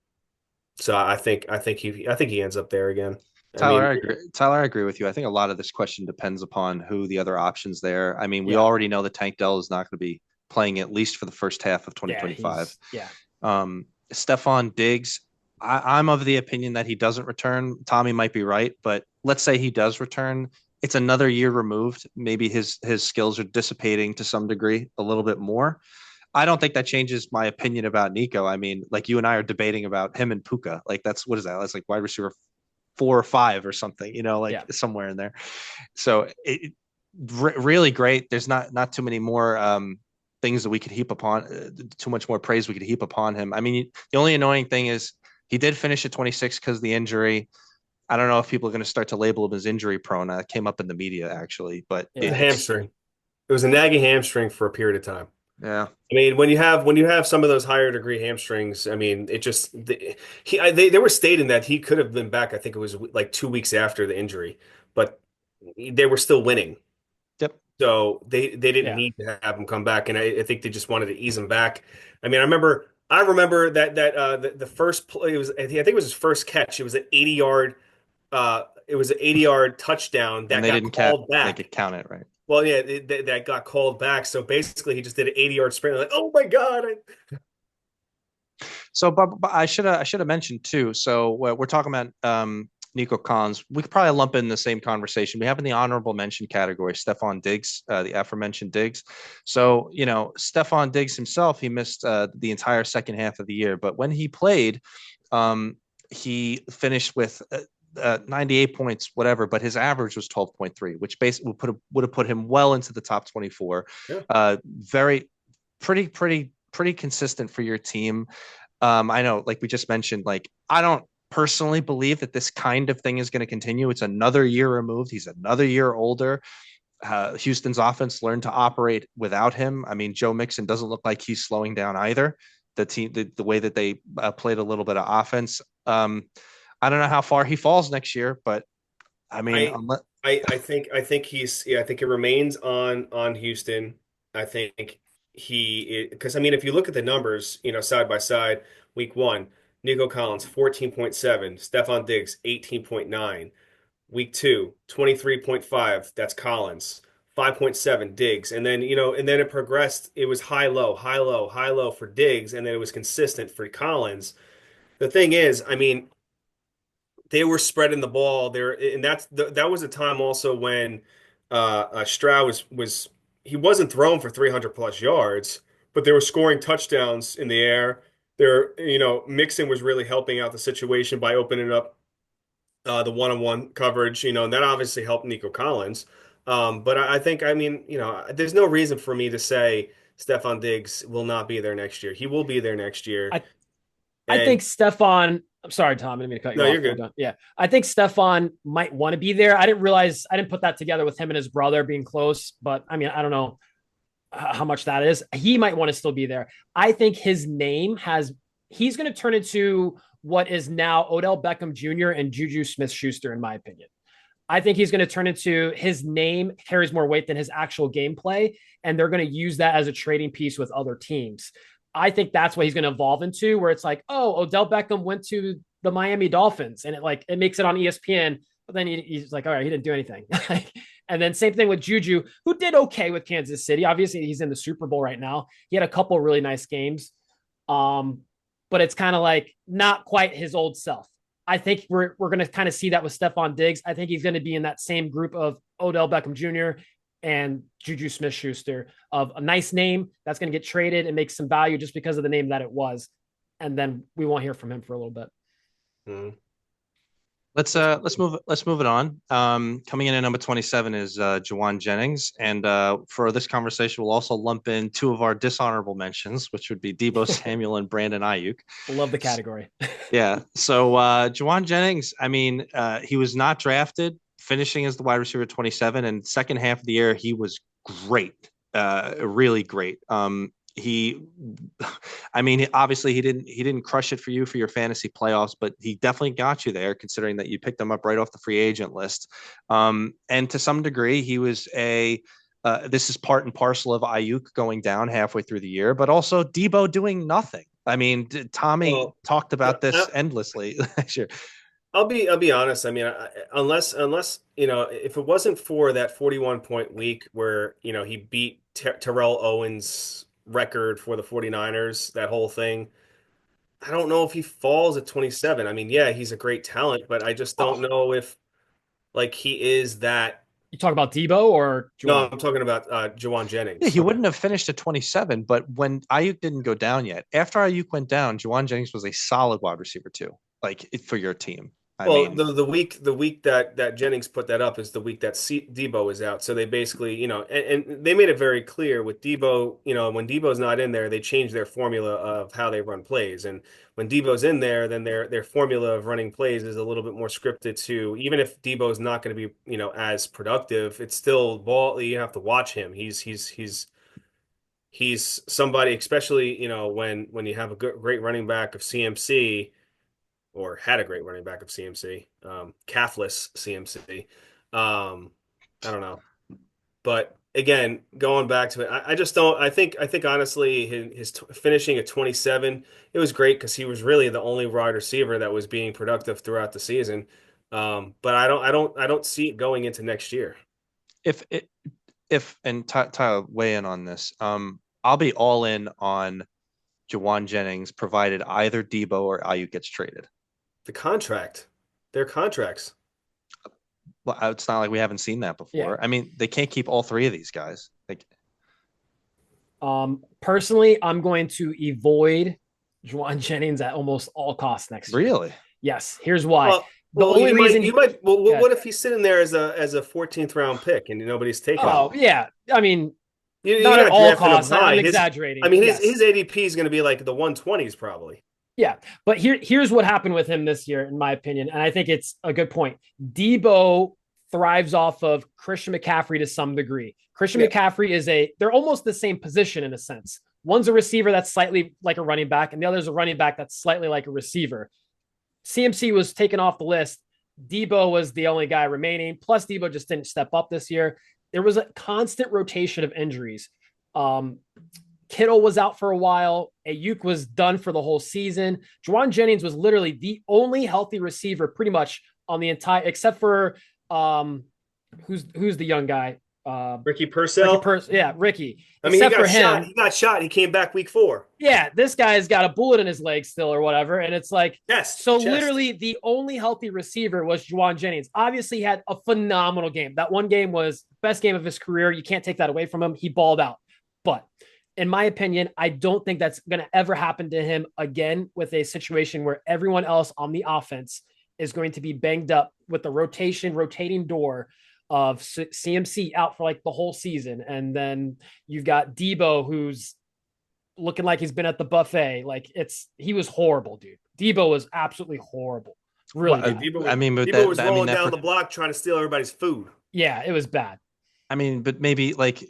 so I think he ends up there again. I Tyler, mean, I agree. Tyler, I agree with you. I think a lot of this question depends upon who the other options there. I mean, we yeah, already know that Tank Dell is not going to be playing at least for the first half of yeah, 2025. yeah. Stephon Diggs, I'm of the opinion that he doesn't return. Tommy might be right, but let's say he does return. It's another year removed. Maybe his skills are dissipating to some degree a little bit more. I don't think that changes my opinion about Nico. I mean, like you and I are debating about him and Puka. Like that's what is that? That's like wide receiver 4 or 5 or something, like Yeah. somewhere in there. So really great. There's not too many more things that we could heap upon, too much more praise we could heap upon him. I mean, the only annoying thing is he did finish at 26 because of the injury. I don't know if people are going to start to label him as injury prone. That came up in the media actually, but it was a Yeah. hamstring. It was a nagging hamstring for a period of time. yeah. I mean, when you have some of those higher degree hamstrings, I mean, it just they were stating that he could have been back. I think it was like 2 weeks after the injury, but they were still winning, Yep. so they didn't Yeah. need to have him come back, and I think they just wanted to ease him back. I mean, I remember the first play was, I think it was his first catch. It was an 80 yard touchdown And that they got didn't count, called make back. it count it right. Well, yeah, that got called back. So basically, he just did an 80 yard sprint. Like, oh my God. So, but I should have mentioned too. So we're talking about Nico Collins. We could probably lump in the same conversation. We have in the honorable mention category Stephon Diggs, the aforementioned Diggs. So Stephon Diggs himself, he missed the entire second half of the year, but when he played, he finished with 98 points, whatever, but his average was 12.3, which basically would have put him well into the top 24. Yeah. Very pretty consistent for your team. I know, like we just mentioned, like I don't personally believe that this kind of thing is going to continue. It's another year removed. He's another year older. Houston's offense learned to operate without him. I mean, Joe Mixon doesn't look like he's slowing down either. The team, the way that they played a little bit of offense. I don't know how far he falls next year, but I mean, I I think I think it remains on Houston. I think because I mean, if you look at the numbers, side by side, week one, Nico Collins 14.7, Stephon Diggs 18.9. Week two, 23.5, that's Collins. 5.7 Diggs. And then it progressed. It was high low, high low, high low for Diggs, and then it was consistent for Collins. The thing is, I mean, they were spreading the ball there, and that was a time also when Stroud was he wasn't thrown for 300 plus yards, but they were scoring touchdowns in the air. Mixon was really helping out the situation by opening up the one-on-one coverage, and that obviously helped Nico Collins. But I think, I mean, there's no reason for me to say Stephon Diggs will not be there next year. He will be there next year. I I And think Stephon. I'm sorry, Tom. I didn't mean to cut you no, off. you're good. Yeah, I think Stephon might want to be there. I didn't realize I didn't put that together with him and his brother being close, but I mean, I don't know how much that is. He might want to still be there. I think his name has. He's going to turn into what is now Odell Beckham Jr. and Juju Smith-Schuster, in my opinion. I think he's going to turn into his name carries more weight than his actual gameplay, and they're going to use that as a trading piece with other teams. I think that's what he's going to evolve into, where it's like, oh, Odell Beckham went to the Miami Dolphins, and it makes it on ESPN. But then he's like, all right, he didn't do anything. And then same thing with Juju, who did okay with Kansas City. Obviously, he's in the Super Bowl right now. He had a couple really nice games, but it's kind of like not quite his old self. I think we're going to kind of see that with Stephon Diggs. I think he's going to be in that same group of Odell Beckham Jr. and Juju Smith-Schuster, of a nice name that's going to get traded and make some value just because of the name that it was. And then we won't hear from him for a little bit. Mm-hmm. Let's move it on. Coming in at number 27 is Jawan Jennings, and for this conversation, we'll also lump in two of our dishonorable mentions, which would be Deebo Samuel and Brandon Ayuk. Love the category. Yeah. So Jawan Jennings, I mean, he was not drafted, finishing as the wide receiver 27, and second half of the year he was great, really great. He I mean, obviously he didn't crush it for you for your fantasy playoffs, but he definitely got you there, considering that you picked him up right off the free agent list. And to some degree he was this is part and parcel of Ayuk going down halfway through the year, but also Deebo doing nothing. I mean, Tommy talked about this endlessly last year. I'll be honest. I mean, unless if it wasn't for that 41-point week where he beat Terrell Owens' record for the 49ers, that whole thing, I don't know if he falls at 27. I mean, yeah, he's a great talent, but I just don't know if he is that. You talk about Deebo or Juwan? No, I'm talking about Jawan Jennings. Yeah, he wouldn't have finished at 27, but when Ayuk didn't go down yet, after Ayuk went down, Jawan Jennings was a solid wide receiver too, for your team. I mean, the week that Jennings put that up is the week that Deebo is out. So they basically, and they made it very clear with Deebo, when Deebo's not in there, they change their formula of how they run plays. And when Deebo's in there, then their formula of running plays is a little bit more scripted too. Even if Deebo's not going to be, as productive, it's still ball. You have to watch him. He's somebody, especially, when you have a great running back of CMC. Or had a great running back of CMC, calfless CMC. I don't know, but again, going back to it, I just don't. I think honestly, his finishing at 27, it was great because he was really the only wide receiver that was being productive throughout the season. But I don't see it going into next year. If Tyler, weigh in on this. I'll be all in on Jawan Jennings, provided either Deebo or Ayuk gets traded. Their contracts. Well, it's not like we haven't seen that before. Yeah. I mean, they can't keep all three of these guys. Personally, I'm going to avoid Jawan Jennings at almost all costs next year. Really? Yes. Here's why. The only reason you might. Well, what if he's sitting there as a 14th round pick and nobody's taking him? Oh yeah. I mean, not at all costs. I'm exaggerating. I mean, his ADP is going to be like the 120s probably. Yeah, but here's what happened with him this year, in my opinion, and I think it's a good point. Deebo thrives off of Christian McCaffrey to some degree. Christian McCaffrey they're almost the same position in a sense. One's a receiver that's slightly like a running back, and the other's a running back that's slightly like a receiver. CMC was taken off the list. Deebo was the only guy remaining. Plus, Deebo just didn't step up this year. There was a constant rotation of injuries. Kittle was out for a while. Ayuk was done for the whole season. Jawan Jennings was literally the only healthy receiver pretty much on the entire, except for who's the young guy? Ricky Purcell? Ricky. I mean, except for him. He got shot. He came back week 4. Yeah, this guy's got a bullet in his leg still or whatever. And it's like, literally the only healthy receiver was Jawan Jennings. Obviously, he had a phenomenal game. That one game was best game of his career. You can't take that away from him. He balled out. But in my opinion, I don't think that's going to ever happen to him again with a situation where everyone else on the offense is going to be banged up with the rotating door of CMC out for like the whole season. And then you've got Deebo, who's looking like he's been at the buffet. Like he was horrible, dude. Deebo was absolutely horrible. Really bad. Deebo was rolling down the block trying to steal everybody's food. Yeah, it was bad. I mean, but maybe like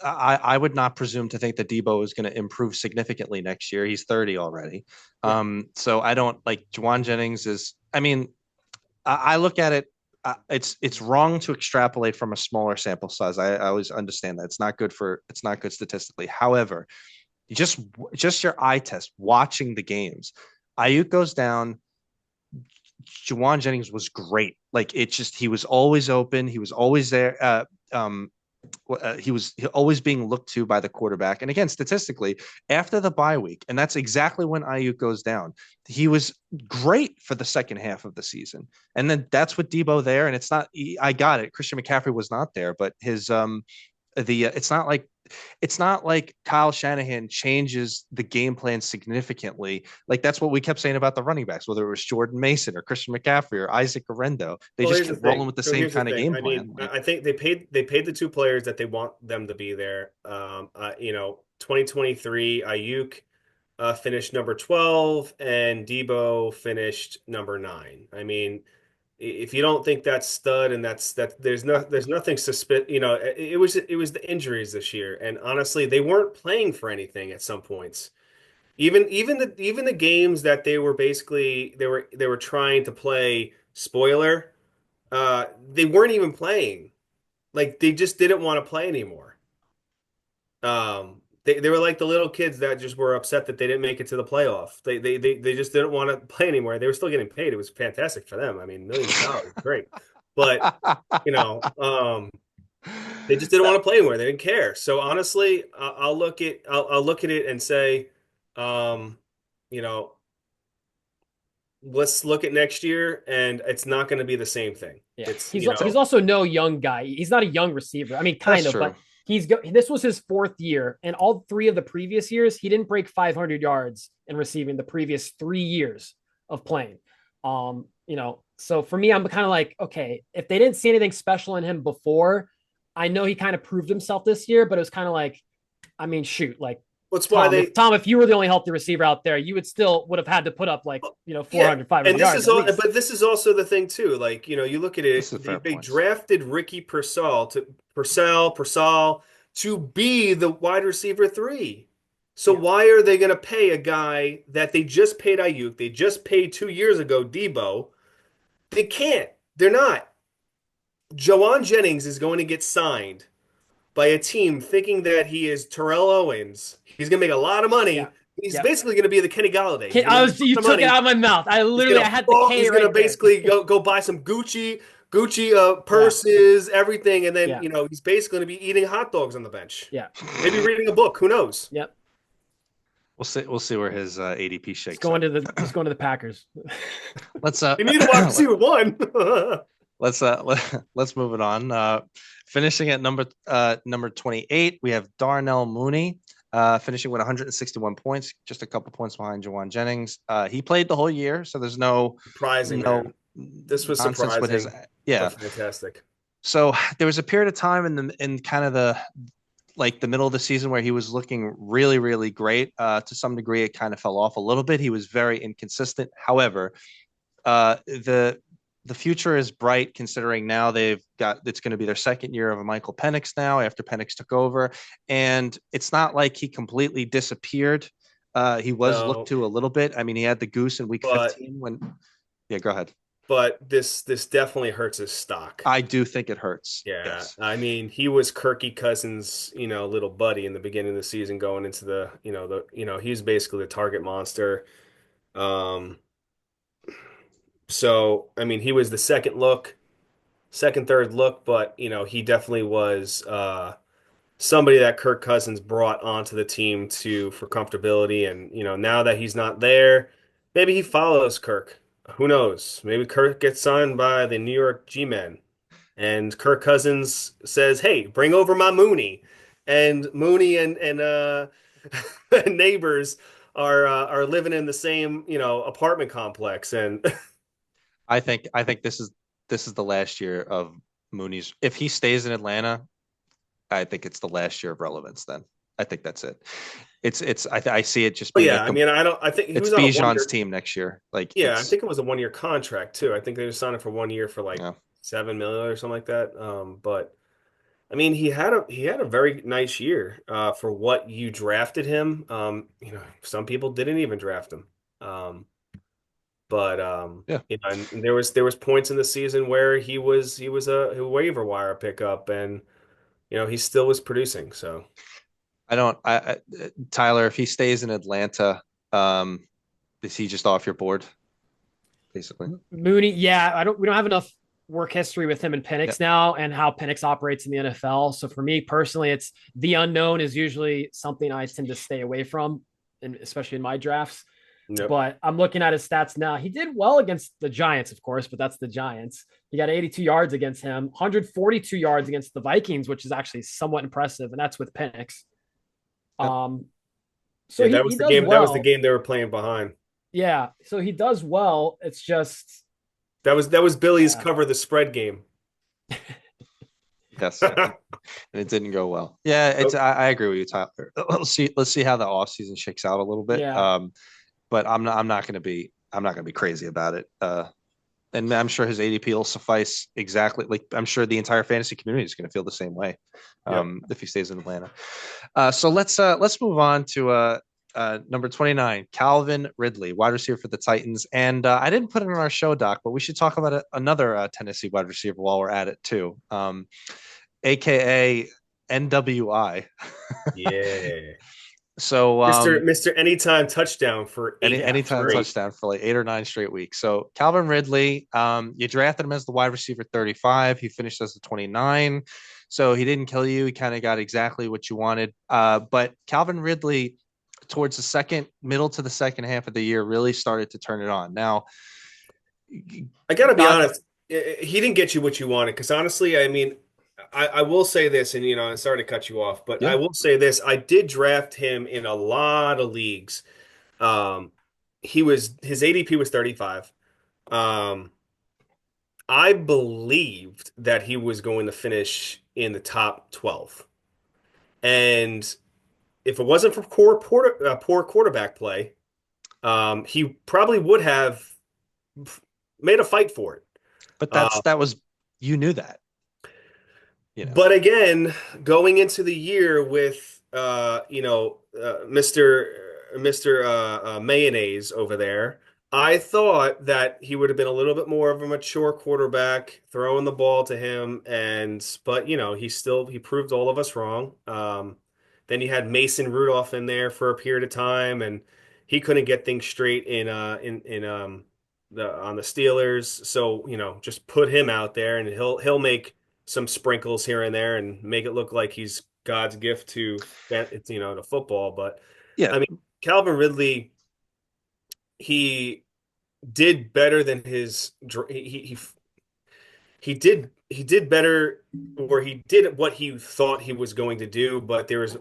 I would not presume to think that Deebo is going to improve significantly next year. He's 30 already. Yeah. So I don't like Jawan Jennings is, I mean, I look at it. It's wrong to extrapolate from a smaller sample size. I always understand that it's not good statistically. However, just your eye test, watching the games, Ayuk goes down. Jawan Jennings was great. Like he was always open. He was always there. he was always being looked to by the quarterback. And again, statistically, after the bye week, and that's exactly when Ayuk goes down, he was great for the second half of the season. And then that's with Debo there. And it's not, I got it. Christian McCaffrey was not there, but it's not like Kyle Shanahan changes the game plan significantly. Like that's what we kept saying about the running backs, whether it was Jordan Mason or Christian McCaffrey or Isaac Arendo. They Well, just here's the kept rolling thing. with the So same here's the kind of thing. game I plan. mean, Like, I think they paid the two players that they want them to be there. 2023, Ayuk finished number 12 and Debo finished number 9. I mean, if you don't think that's stud and there's nothing suspicious, it was the injuries this year. And honestly, they weren't playing for anything at some points. Even the games that they were basically they were trying to play spoiler, they weren't even playing. Like they just didn't want to play anymore. They were like the little kids that just were upset that they didn't make it to the playoff. They just didn't want to play anymore. They were still getting paid. It was fantastic for them. I mean, millions of dollars, great. But you know, they just didn't want to play anymore. They didn't care. So honestly, I'll look at it and say, um, you know, let's look at next year, and it's not going to be the same thing. Yeah, It's he's also no young guy. He's not a young receiver. I mean, kind that's of, but true. this was his fourth year, and all three of the previous years he didn't break 500 yards in receiving the previous 3 years of playing. So for me, I'm kind of like, okay, if they didn't see anything special in him before, I know he kind of proved himself this year, but it was kind of like, I mean, shoot, like That's why Tom, they if you were the only healthy receiver out there, you would have had to put up like, Yeah, 400, 500 and this yards is at all, least. but this is also the thing too. Like, you look at This is a it, they, fair they point. drafted Ricky Pearsall to be the wide receiver 3. So Yeah. why are they going to pay a guy that they just paid Ayuk, they just paid 2 years ago, Debo? They can't. They're not. Jawan Jennings is going to get signed by a team thinking that he is Terrell Owens. He's going to make a lot of Yeah. money. He's Yeah. basically going to be the Kenny Galladay. He's going to make a You lot of took it money. out of my mouth. I had the K He's gonna right there. basically go buy some Gucci Yeah. purses, everything, and then Yeah. he's basically gonna be eating hot dogs on the bench. Yeah. Maybe reading a book. Who knows? Yep. We'll see where his ADP He's shakes going out. he's going to the Packers. Let's You need a wide receiver 1. let's move it on. Finishing at number 28, we have Darnell Mooney, finishing with 161 points, just a couple points behind Jawan Jennings. He played the whole year, so there's Surprising, no man. This was nonsense with his surprising, yeah. but fantastic. So there was a period of time in kind of the middle of the season where he was looking really, really great. To some degree, it kind of fell off a little bit. He was very inconsistent. However, the future is bright considering now it's going to be their second year of a Michael Penix now after Penix took over. And it's not like he completely disappeared. He was looked to a little bit. I mean, he had the goose in week 15 yeah, go ahead. But this definitely hurts his stock. I do think it hurts. Yeah. Yes. I mean, he was Kirky Cousins, little buddy in the beginning of the season going into he's basically the target monster. So, I mean, he was the second, third look, but he definitely was somebody that Kirk Cousins brought onto the team for comfortability. And, now that he's not there, maybe he follows Kirk. Who knows? Maybe Kirk gets signed by the New York G-Men, and Kirk Cousins says, "Hey, bring over my Mooney," and Mooney and neighbors are living in the same apartment complex, and I think this is the last year of Mooney's. If he stays in Atlanta, I think it's the last year of relevance. Then I think that's it. I see it just being. Yeah. I mean, I think he it's was on Bijan's team next year. Like, yeah, I think it was a 1 year contract too. I think they just signed him for 1 year for like yeah. 7 million or something like that. But I mean, he had a very nice year for what you drafted him. Some people didn't even draft him. But Yeah. and there was points in the season where he was a waiver wire pickup, and he still was producing. So Tyler, if he stays in Atlanta, is he just off your board, basically? Mooney, yeah, we don't have enough work history with him and Penix Yep. now and how Penix operates in the NFL. So for me personally, it's the unknown is usually something I tend to stay away from, and especially in my drafts. Yep. But I'm looking at his stats now. He did well against the Giants, of course, but that's the Giants. He got 82 yards against him, 142 yards against the Vikings, which is actually somewhat impressive, and that's with Penix. Yep. So that was he the does game. well. That was the game they were playing behind. Yeah, so he does well. It's just That was Billy's cover the spread game. Yes. And it didn't go well. Yeah, it's I agree with you, Tyler. Let's see how the offseason shakes out a little bit. Yeah. But I'm not gonna be crazy about it. And I'm sure his ADP will suffice exactly. Like I'm sure the entire fantasy community is going to feel the same way if he stays in Atlanta. So let's move on to number 29, Calvin Ridley, wide receiver for the Titans. And I didn't put it on our show doc, but we should talk about another Tennessee wide receiver while we're at it too, aka NWI. Yeah. So Mr. Anytime touchdown for anytime touchdown for like 8 or 9 straight weeks. So Calvin Ridley, you drafted him as the wide receiver 35. He finished as the 29. So he didn't kill you. He kind of got exactly what you wanted. But Calvin Ridley, towards the middle to the second half of the year, really started to turn it on. Now, I gotta be honest, he didn't get you what you wanted. Because honestly, I mean, I will say this, and I'm sorry to cut you off, but I will say this: I did draft him in a lot of leagues. His ADP was 35. I believed that he was going to finish in the top 12, and if it wasn't for poor quarterback play, he probably would have made a fight for it. But you knew that. But again, going into the year with Mr. Mayonnaise over there, I thought that he would have been a little bit more of a mature quarterback, throwing the ball to him, but he proved all of us wrong. Then you had Mason Rudolph in there for a period of time, and he couldn't get things straight on the Steelers. So just put him out there, and he'll make some sprinkles here and there and make it look like he's God's gift to football. But yeah, I mean, Calvin Ridley, he did better than he did better, or he did what he thought he was going to do. But there's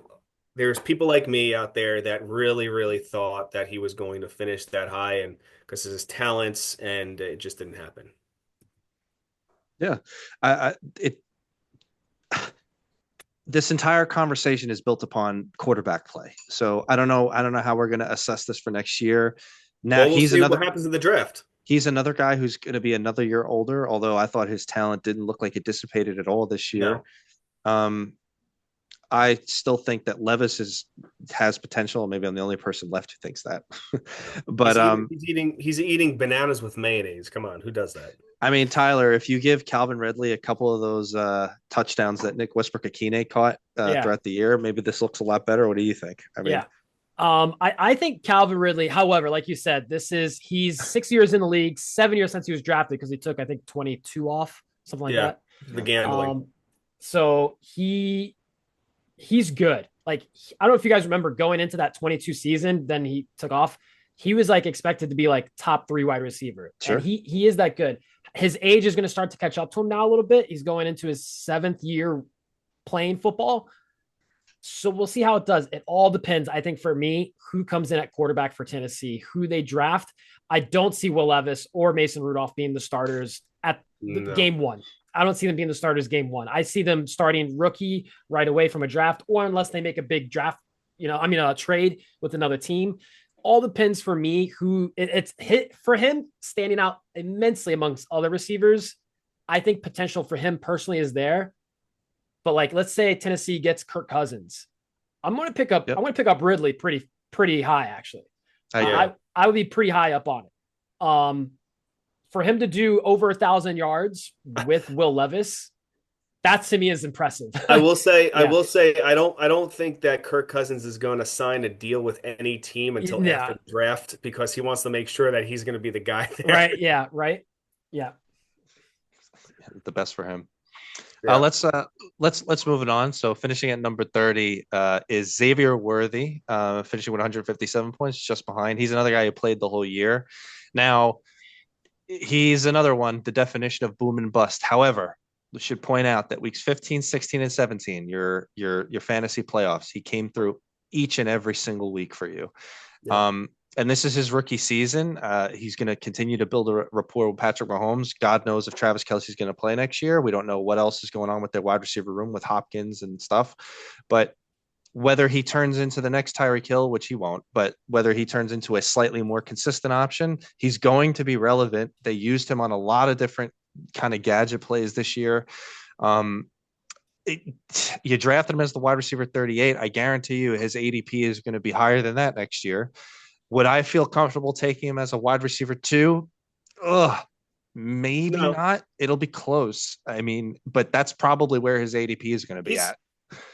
people like me out there that really, really thought that he was going to finish that high, and because of his talents, and it just didn't happen. Yeah, this entire conversation is built upon quarterback play. So I don't know how we're going to assess this for next year. Now we'll see what happens in the draft. He's another guy who's going to be another year older, although I thought his talent didn't look like it dissipated at all this year. No. I still think that Levis has potential. Maybe I'm the only person left who thinks that. But he's eating bananas with mayonnaise. Come on, who does that? I mean, Tyler, if you give Calvin Ridley a couple of those touchdowns that Nick Westbrook-Akine caught throughout the year, maybe this looks a lot better. What do you think? I mean, I think Calvin Ridley, however, like you said, he's 6 years in the league, 7 years since he was drafted, because he took, I think, 22 off, something like that. The gambling. So he's good. Like, I don't know if you guys remember going into that 22 season, then he took off. He was like expected to be like top 3 wide receiver. Sure. And he is that good. His age is going to start to catch up to him now a little bit. He's going into his 7th year playing football. So we'll see how it does. It all depends, I think, for me, who comes in at quarterback for Tennessee, who they draft. I don't see Will Levis or Mason Rudolph being the starters at game 1. I don't see them being the starters game 1. I see them starting rookie right away from a draft, or unless they make a big draft, a trade with another team. All depends for me who it's hit for him standing out immensely amongst other receivers. I think potential for him personally is there. But like, let's say Tennessee gets Kirk Cousins. I'm going to pick up Ridley pretty high, actually. I would be pretty high up on it. For him to do over 1,000 yards with Will Levis, that to me is impressive. I will say, I don't think that Kirk Cousins is going to sign a deal with any team until after the draft, because he wants to make sure that he's going to be the guy there. Right. Yeah. Right. Yeah. the best for him. Yeah. Let's move it on. So finishing at number 30 is Xavier Worthy, finishing with 157 points, just behind. He's another guy who played the whole year. Now he's another one, the definition of boom and bust. However, we should point out that weeks 15, 16, and 17, your fantasy playoffs, he came through each and every single week for you. Yeah. And this is his rookie season. He's going to continue to build a rapport with Patrick Mahomes. God knows if Travis Kelce's going to play next year. We don't know what else is going on with their wide receiver room with Hopkins and stuff. But whether he turns into the next Tyreek Hill, which he won't, but whether he turns into a slightly more consistent option, he's going to be relevant. They used him on a lot of different kind of gadget plays this year. You drafted him as the wide receiver 38. I guarantee you his ADP is going to be higher than that next year. Would I feel comfortable taking him as a wide receiver 2? Maybe not. It'll be close. I mean, but that's probably where his ADP is going to be at.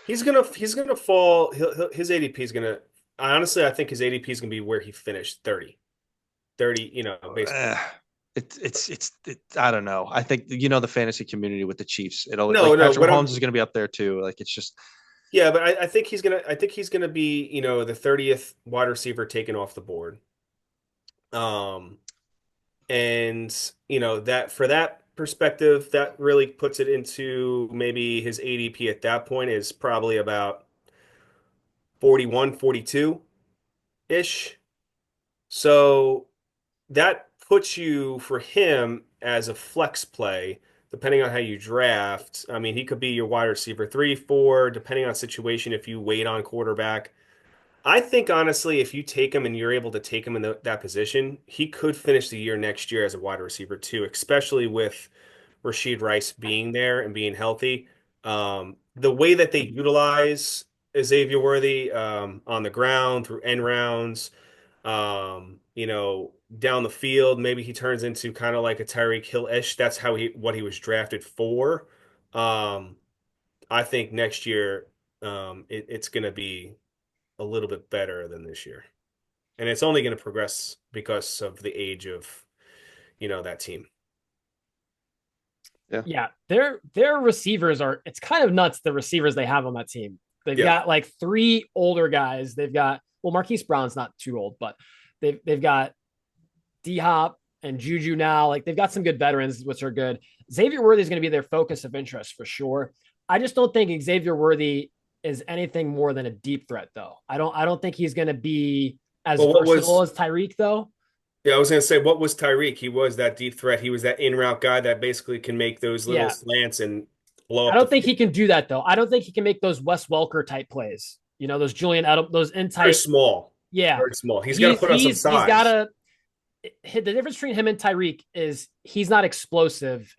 He's gonna fall. His ADP is gonna. Honestly, I think his ADP is gonna be where he finished 30. Basically. It's I don't know. I think the fantasy community with the Chiefs. Patrick Mahomes is going to be up there too. Like it's just. Yeah, but I think he's gonna be the 30th wide receiver taken off the board. And that for that perspective, that really puts it into maybe his ADP at that point is probably about 41, 42-ish. So that puts you for him as a flex play, depending on how you draft. I mean, he could be your wide receiver 3, 4, depending on situation if you wait on quarterback. I think honestly, if you take him and you're able to take him in that position, he could finish the year next year as a wide receiver 2, especially with Rashid Rice being there and being healthy. The way that they utilize Xavier Worthy on the ground through end rounds, down the field, maybe he turns into kind of like a Tyreek Hill-ish. That's what he was drafted for. I think next year it's going to be a little bit better than this year. And it's only going to progress because of the age of, that team. Yeah. Their receivers it's kind of nuts, the receivers they have on that team. They've got like 3 older guys. They've got, Marquise Brown's not too old, but they've got D-Hop and Juju now. Like they've got some good veterans, which are good. Xavier Worthy is going to be their focus of interest for sure. I just don't think Xavier Worthy is anything more than a deep threat, though. I don't think he's going to be as versatile as Tyreek, though. Yeah, I was going to say, what was Tyreek? He was that deep threat. He was that in-route guy that basically can make those little slants and blow up. I don't think he can do that, though. I don't think he can make those Wes Welker type plays. Those Julian Edelman, those in-type. Very small. Yeah. Very small. He's got to put on some size. He's got to – the difference between him and Tyreek is he's not explosive.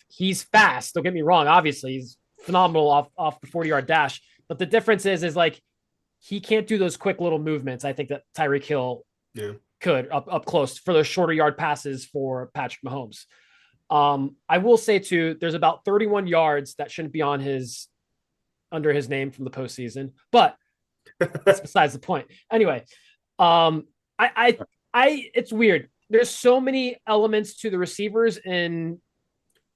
He's fast. Don't get me wrong. Obviously, he's phenomenal off the 40-yard dash. But the difference is like he can't do those quick little movements. I think that Tyreek Hill could up close for those shorter yard passes for Patrick Mahomes. I will say too, there's about 31 yards that shouldn't be under his name from the postseason, but that's besides the point. Anyway, it's weird. There's so many elements to the receivers in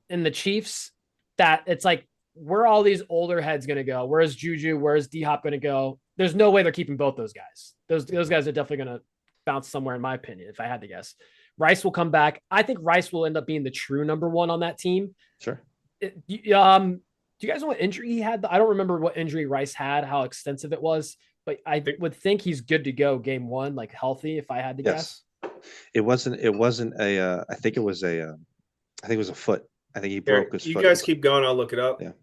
the Chiefs that it's like, where are all these older heads going to go? Where's Juju? Where's D-Hop going to go? There's no way they're keeping both those guys. Those guys are definitely going to bounce somewhere, in my opinion, if I had to guess. Rice will come back. I think Rice will end up being the true number 1 on that team. Sure. Do you guys know what injury he had? I don't remember what injury Rice had, how extensive it was, but I would think he's good to go game 1, like healthy, if I had to guess. It wasn't a, I think it was a foot. I think he broke his foot. You guys keep going. I'll look it up. Yeah.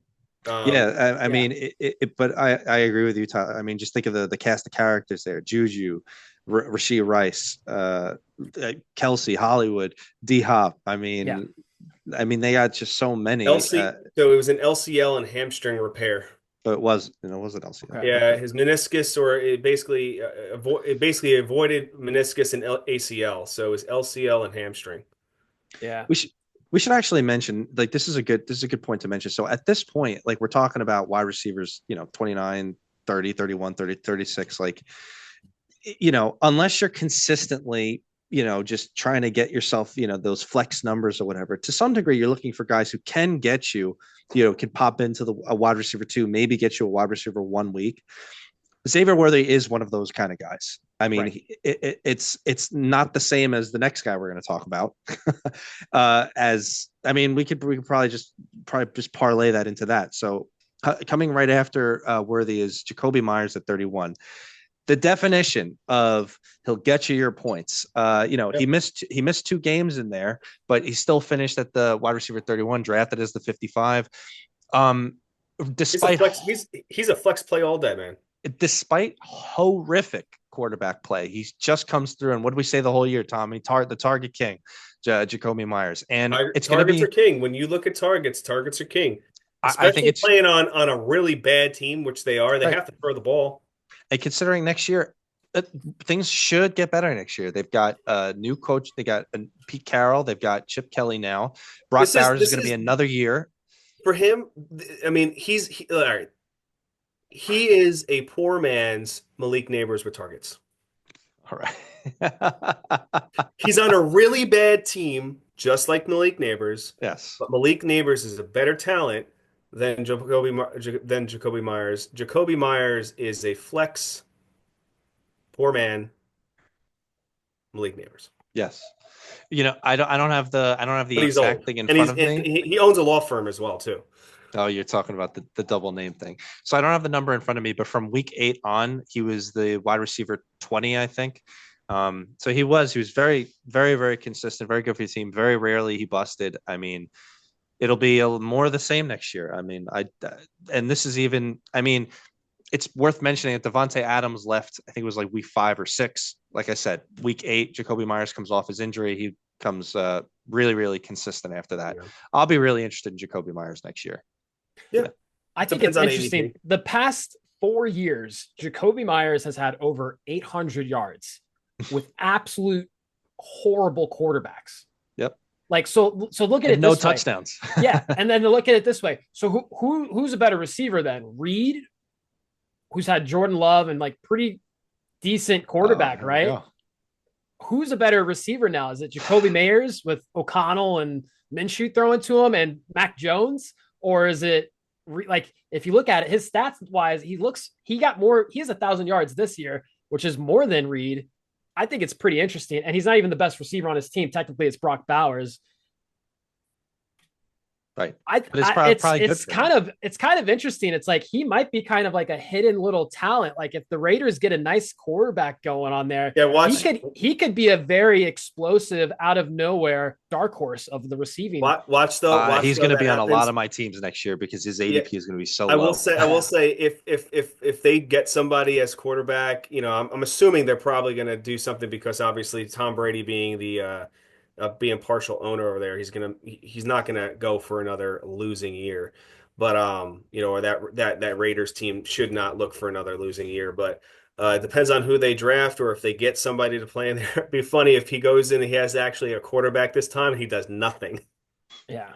I mean, but I agree with you, Tyler. I mean, just think of the cast of characters there: Juju, Rashid Rice, Kelsey, Hollywood, D-Hop. I mean, they got just so many. So it was an LCL and hamstring repair. So it was an LCL. Yeah, his meniscus, or it basically avoided meniscus and ACL. So it was LCL and hamstring. Yeah, we should actually mention, like, this is a good point to mention. So at this point, like, we're talking about wide receivers, 29, 30, 31, 30, 36, like, unless you're consistently just trying to get yourself, those flex numbers or whatever. To some degree, you're looking for guys who can get you, can pop into a wide receiver two, maybe get you a wide receiver 1 week. Xavier Worthy is one of those kind of guys. I mean, Right. it's not the same as the next guy we're going to talk about. As I mean, we could probably just parlay that into that. So coming right after Worthy is Jacoby Myers at 31. The definition of he'll get you your points. He missed 2 games in there, but he still finished at the wide receiver 31, drafted as the 55. Um, He's a despite flex. He's a flex play all day, man. despite horrific quarterback play, he just comes through. And what do we say the whole year, Tommy? The target king, Jacoby Myers, and it's going to Targets be. are king. When you look at targets are king. I think Especially it's playing on a really bad team, which they are. They right. have to throw the ball. And considering next year, things should get better next year. They've got a new coach. They got Pete Carroll. They've got Chip Kelly now. Brock Bowers is going to be another year. For him, I mean, all right. He is a poor man's Malik Neighbors with targets. All right. He's on a really bad team, just like Malik Neighbors. Yes. But Malik Neighbors is a better talent than Jacoby Myers. Jacoby Myers is a flex poor man Malik Neighbors. Yes. I don't have the But he's exact old. thing in And front of me. he owns a law firm as well, too. Oh, you're talking about the double name thing. So I don't have the number in front of me, but from week 8 on, he was the wide receiver 20, I think. So he was very, very, very consistent, very good for the team. Very rarely he busted. I mean, it'll be more of the same next year. I mean, and this is even, I mean, it's worth mentioning that Devontae Adams left, I think it was like week 5 or 6. Like I said, week 8, Jacoby Myers comes off his injury. He comes really, really consistent after that. Yeah. I'll be really interested in Jacoby Myers next year. Yeah. I think it's interesting. ADP. The past 4 years, Jacoby Myers has had over 800 yards with absolute horrible quarterbacks. Yep. Like, so look at it. No this touchdowns. Way. Yeah. And then look at it this way. So who's a better receiver then? Reed, who's had Jordan Love and like pretty decent quarterback, right? Who's a better receiver now? Is it Jacoby Myers with O'Connell and Minshew throwing to him and Mac Jones? Or is it like, if you look at it, his stats wise, he has 1,000 yards this year, which is more than Reed. I think it's pretty interesting. And he's not even the best receiver on his team. Technically, it's Brock Bowers. Right. It's kind of interesting. It's like he might be kind of like a hidden little talent. Like if the Raiders get a nice quarterback going on there, he could be a very explosive out of nowhere dark horse of the receiving. He's going to be on a lot of my teams next year because his ADP is going to be so low. I will say if they get somebody as quarterback, I'm assuming they're probably going to do something because obviously Tom Brady being the being partial owner over there, he's not gonna go for another losing year, but or that Raiders team should not look for another losing year. But it depends on who they draft or if they get somebody to play in there. It'd be funny if he goes in and he has actually a quarterback this time and he does nothing. Yeah.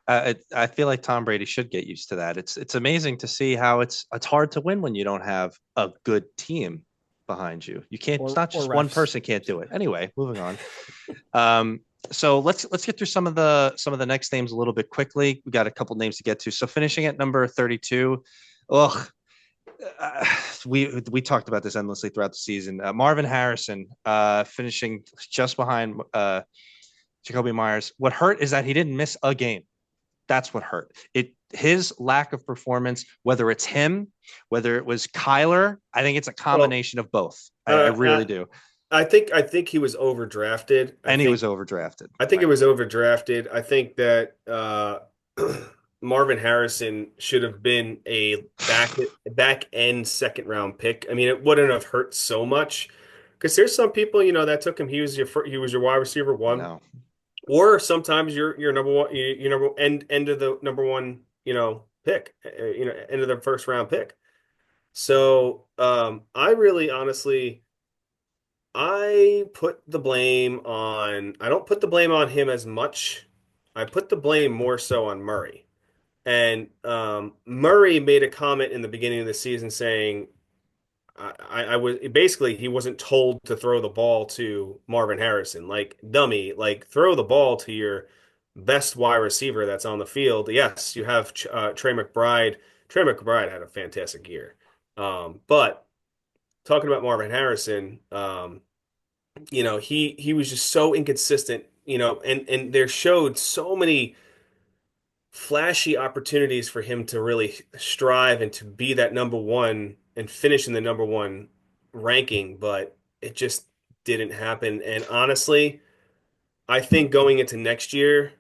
I feel like Tom Brady should get used to that. It's amazing to see how it's hard to win when you don't have a good team behind you. You can't. It's not just one person can't do it. Anyway, moving on. So let's get through some of the next names a little bit quickly. We got a couple names to get to. So finishing at number 32. We talked about this endlessly throughout the season. Marvin Harrison finishing just behind Jacoby Myers. What hurt is that he didn't miss a game. That's what hurt. His lack of performance, whether it's him, whether it was Kyler, I think it's a combination of both. I really do. I think he was overdrafted. He was overdrafted. I think it was overdrafted. I think that Marvin Harrison should have been a back end second round pick. I mean, it wouldn't have hurt so much because there's some people that took him. He was your wide receiver 1. No. Or sometimes you're number 1, you're number end of the number 1, pick, end of the first round pick. So I really honestly, I don't put the blame on him as much. I put the blame more so on Murray. And Murray made a comment in the beginning of the season saying, I was basically he wasn't told to throw the ball to Marvin Harrison. Like, dummy, like throw the ball to your best wide receiver that's on the field. Yes, you have Trey McBride. Trey McBride had a fantastic year. But talking about Marvin Harrison, he was just so inconsistent, and there showed so many flashy opportunities for him to really strive and to be that number one and finish in the number one ranking, but it just didn't happen. And honestly, I think going into next year,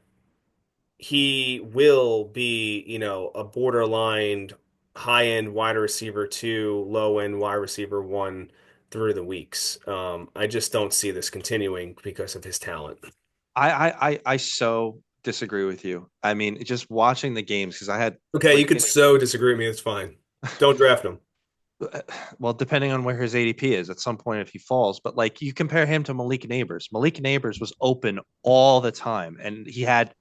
he will be, a borderline high-end wide receiver two, low-end wide receiver one through the weeks. I just don't see this continuing because of his talent. I so disagree with you. I mean, just watching the games because I had Okay, you like could so disagree with me. It's fine. Don't draft him. well, depending on where his ADP is at some point if he falls, but like you compare him to Malik Neighbors. Malik Neighbors was open all the time and he had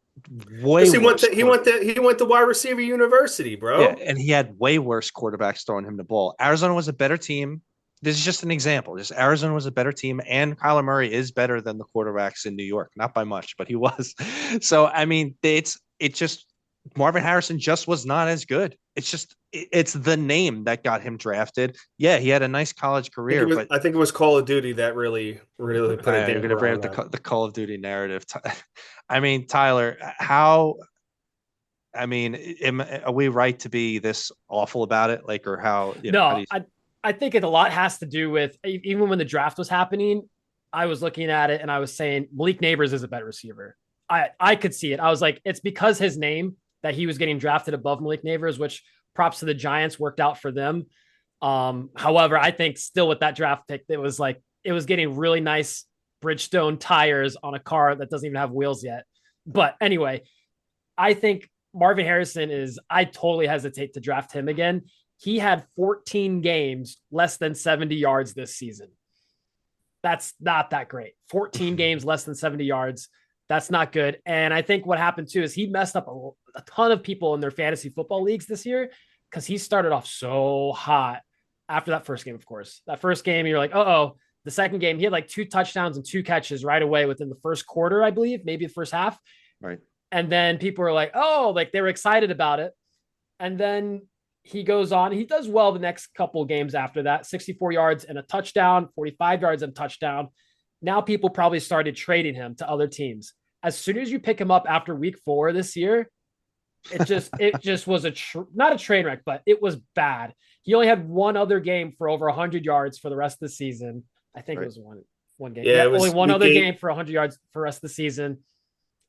way Because he went worse to he went to wide receiver university, yeah, bro. and he had way worse quarterbacks throwing him the ball. Arizona was a better team. This is just an example. Just Arizona was a better team, and Kyler Murray is better than the quarterbacks in New York. Not by much, but he was. So I mean, it just Marvin Harrison just was not as good. It's the name that got him drafted. Yeah, he had a nice college career, but I think it was Call of Duty that really put a you're going to damper bring on up that. the Call of Duty narrative. I mean, Tyler, how I mean, are we right to be this awful about it? Like, or how do No, you? I think it a lot has to do with even when the draft was happening, I was looking at it and I was saying Malik Neighbors is a better receiver. I could see it. I was like, it's because his name that he was getting drafted above Malik Neighbors, which props to the Giants worked out for them. However, I think still with that draft pick, it was getting really nice Bridgestone tires on a car that doesn't even have wheels yet. But anyway, I think Marvin Harrison I totally hesitate to draft him again. He had 14 games less than 70 yards this season. That's not that great. 14 games less than 70 yards. That's not good. And I think what happened too is he messed up a ton of people in their fantasy football leagues this year because he started off so hot after that first game, of course. That first game, you're like, oh. The second game, he had like 2 touchdowns and 2 catches right away within the first quarter, I believe, maybe the first half. Right. And then people were like, oh, like they were excited about it. And then he goes on. He does well the next couple of games after that 64 yards and a touchdown, 45 yards and a touchdown. Now people probably started trading him to other teams. As soon as you pick him up after week 4 this year, it just was not a train wreck, but it was bad. He only had one other game for over 100 yards for the rest of the season. I think it was one game. Yeah, it was only one other 8. game for 100 yards for the rest of the season.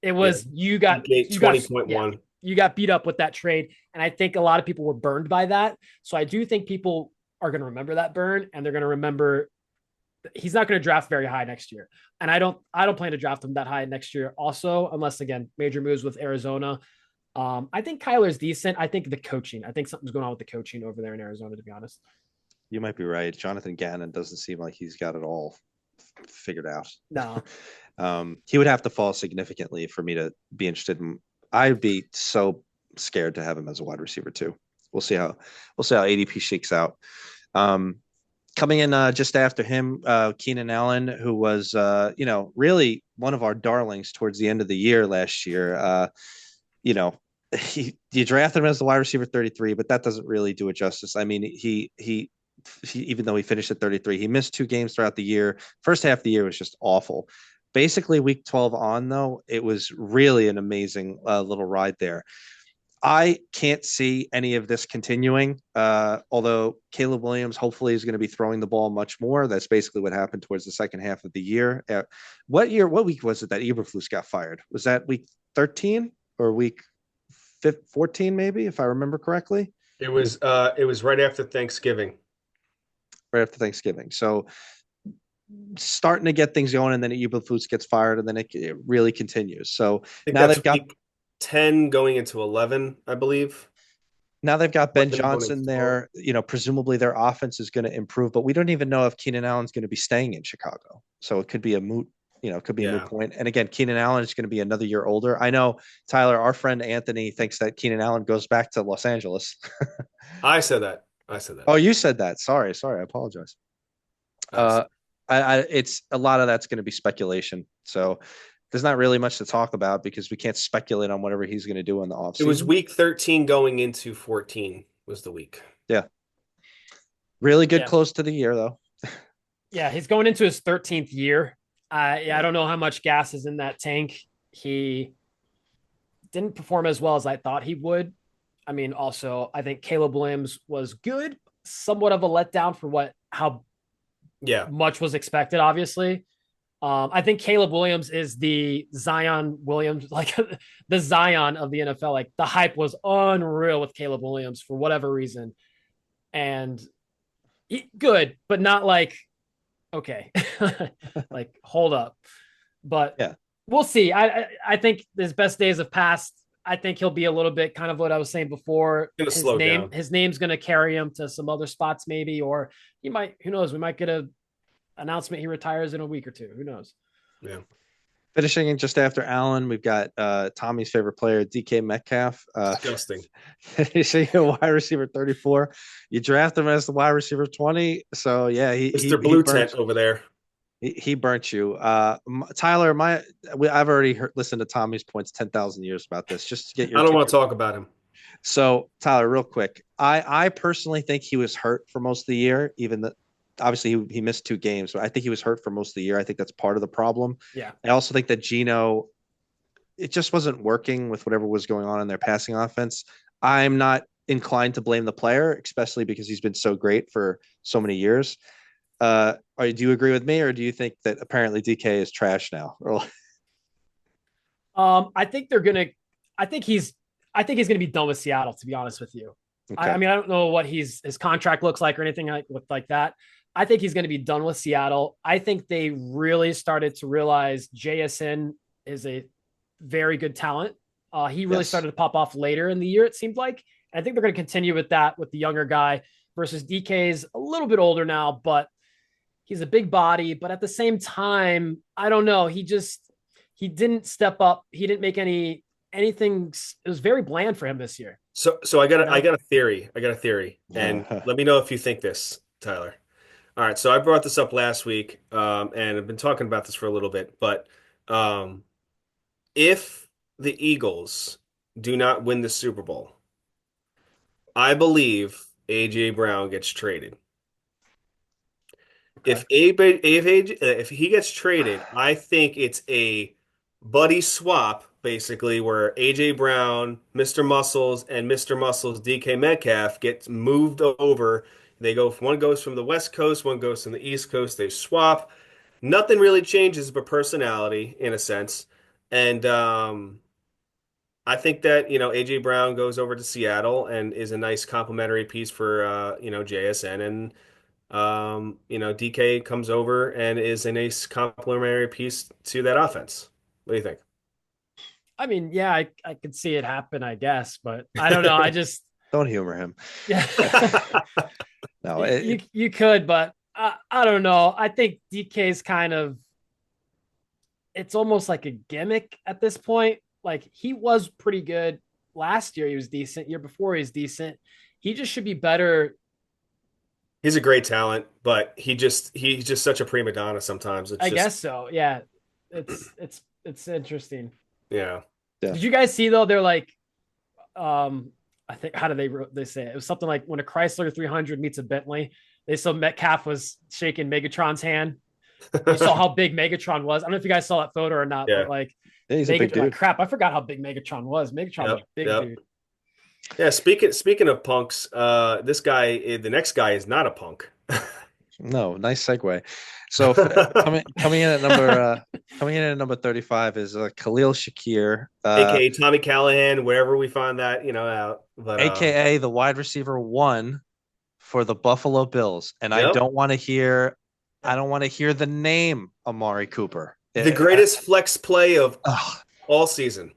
It was you got 20.1. you got beat up with that trade, and I think a lot of people were burned by that. So I do think people are going to remember that burn, and they're going to remember he's not going to draft very high next year. And I don't plan to draft him that high next year also, unless again major moves with Arizona. I think Kyler's decent. I think something's going on with the coaching over there in Arizona, to be honest. You might be right. Jonathan Gannon doesn't seem like he's got it all figured out. No. He would have to fall significantly for me to be interested in. I'd be so scared to have him as a wide receiver too. We'll see how ADP shakes out. Coming in just after him, Keenan Allen, who was really one of our darlings towards the end of the year last year. You drafted him as the wide receiver 33, but that doesn't really do it justice. I mean, he even though he finished at 33, he missed 2 games throughout the year. First half of the year was just awful. Basically, week 12 on, though, it was really an amazing little ride there. I can't see any of this continuing, although Caleb Williams hopefully is going to be throwing the ball much more. That's basically what happened towards the second half of the year. What week was it that Eberflus got fired? Was that week 13 or week 14, maybe, if I remember correctly? It was right after Thanksgiving. Right after Thanksgiving. So starting to get things going, and then Eberflus gets fired, and then it really continues. So now they've got 10 going into 11, I believe. Now they've got Ben Johnson there. Presumably their offense is going to improve, but we don't even know if Keenan Allen's going to be staying in Chicago. So it could be a moot point. And again, Keenan Allen is going to be another year older. I know, Tyler, our friend Anthony thinks that Keenan Allen goes back to Los Angeles. I said that. I said that. Oh, you said that. Sorry, I apologize. Uh, it's a lot of that's going to be speculation. So there's not really much to talk about because we can't speculate on whatever he's going to do in the It was offseason. week 13 going into 14 was the week. Yeah. Really good Yeah. close to the year, though. Yeah, he's going into his 13th year. I don't know how much gas is in that tank. He didn't perform as well as I thought he would. I mean, also, I think Caleb Williams was good, somewhat of a letdown for how much was expected, obviously. I think Caleb Williams is the Zion Williams, like the Zion of the NFL. Like the hype was unreal with Caleb Williams for whatever reason. And good, but not like, okay, like hold up. But yeah, we'll see. I think his best days have passed. I think he'll be a little bit kind of what I was saying before. His name's going to carry him to some other spots maybe, or he might, who knows, we might get a announcement he retires in a week or two. Who knows? Yeah. Finishing in just after Allen, we've got Tommy's favorite player, DK Metcalf. Disgusting. Finishing a wide receiver 34. You draft him as the wide receiver 20. So yeah, Mr. Blue Tent over there. He burnt you. Tyler, I've already listened to Tommy's points 10,000 years about this. Just to get your I don't want to talk about him. So Tyler, real quick, I personally think he was hurt for most of the year, even though obviously he missed 2 games, but I think he was hurt for most of the year. I think that's part of the problem. Yeah. I also think that Geno, it just wasn't working with whatever was going on in their passing offense. I'm not inclined to blame the player, especially because he's been so great for so many years. Do you agree with me, or do you think that apparently DK is trash now? I think he's going to be done with Seattle, to be honest with you. Okay. I mean, I don't know what his contract looks like or anything like that. I think he's going to be done with Seattle. I think they really started to realize JSN is a very good talent. He really started to pop off later in the year, it seemed like. And I think they're going to continue with that with the younger guy versus DK's a little bit older now, but he's a big body. But at the same time, I don't know. He didn't step up. He didn't make anything. It was very bland for him this year. So I got a theory. And let me know if you think this, Tyler. All right, so I brought this up last week, and I've been talking about this for a little bit, but if the Eagles do not win the Super Bowl, I believe A.J. Brown gets traded. Okay. If he gets traded, I think it's a buddy swap, basically, where A.J. Brown, Mr. Muscles, and Mr. Muscles DK Metcalf gets moved over. One goes from the West Coast, one goes from the East Coast. They swap. Nothing really changes but personality in a sense. And I think that, AJ Brown goes over to Seattle and is a nice complimentary piece for JSN, and DK comes over and is a nice complimentary piece to that offense. What do you think? I mean, yeah, I could see it happen, I guess, but I don't know. I just don't humor him. Yeah. No, you could, but I don't know. I think DK's kind of, it's almost like a gimmick at this point. Like he was pretty good last year. He was decent. Year before he was decent. He just should be better. He's a great talent, but he's just such a prima donna sometimes. I guess so. Yeah. It's interesting. Yeah. Did you guys see though? They're like, I think, how do they say it? It was something like when a Chrysler 300 meets a Bentley. They saw Metcalf was shaking Megatron's hand. You saw how big Megatron was. I don't know if you guys saw that photo or not, but like, he's a big dude. Crap, I forgot how big Megatron was. Megatron was a big dude. Yeah, speaking of punks, the next guy is not a punk. No, nice segue. So coming in at number 35 is Khalil Shakir, aka Tommy Callahan, wherever we find that out. But, aka the wide receiver 1 for the Buffalo Bills, and I don't want to hear the name Amari Cooper, the greatest flex play of all season.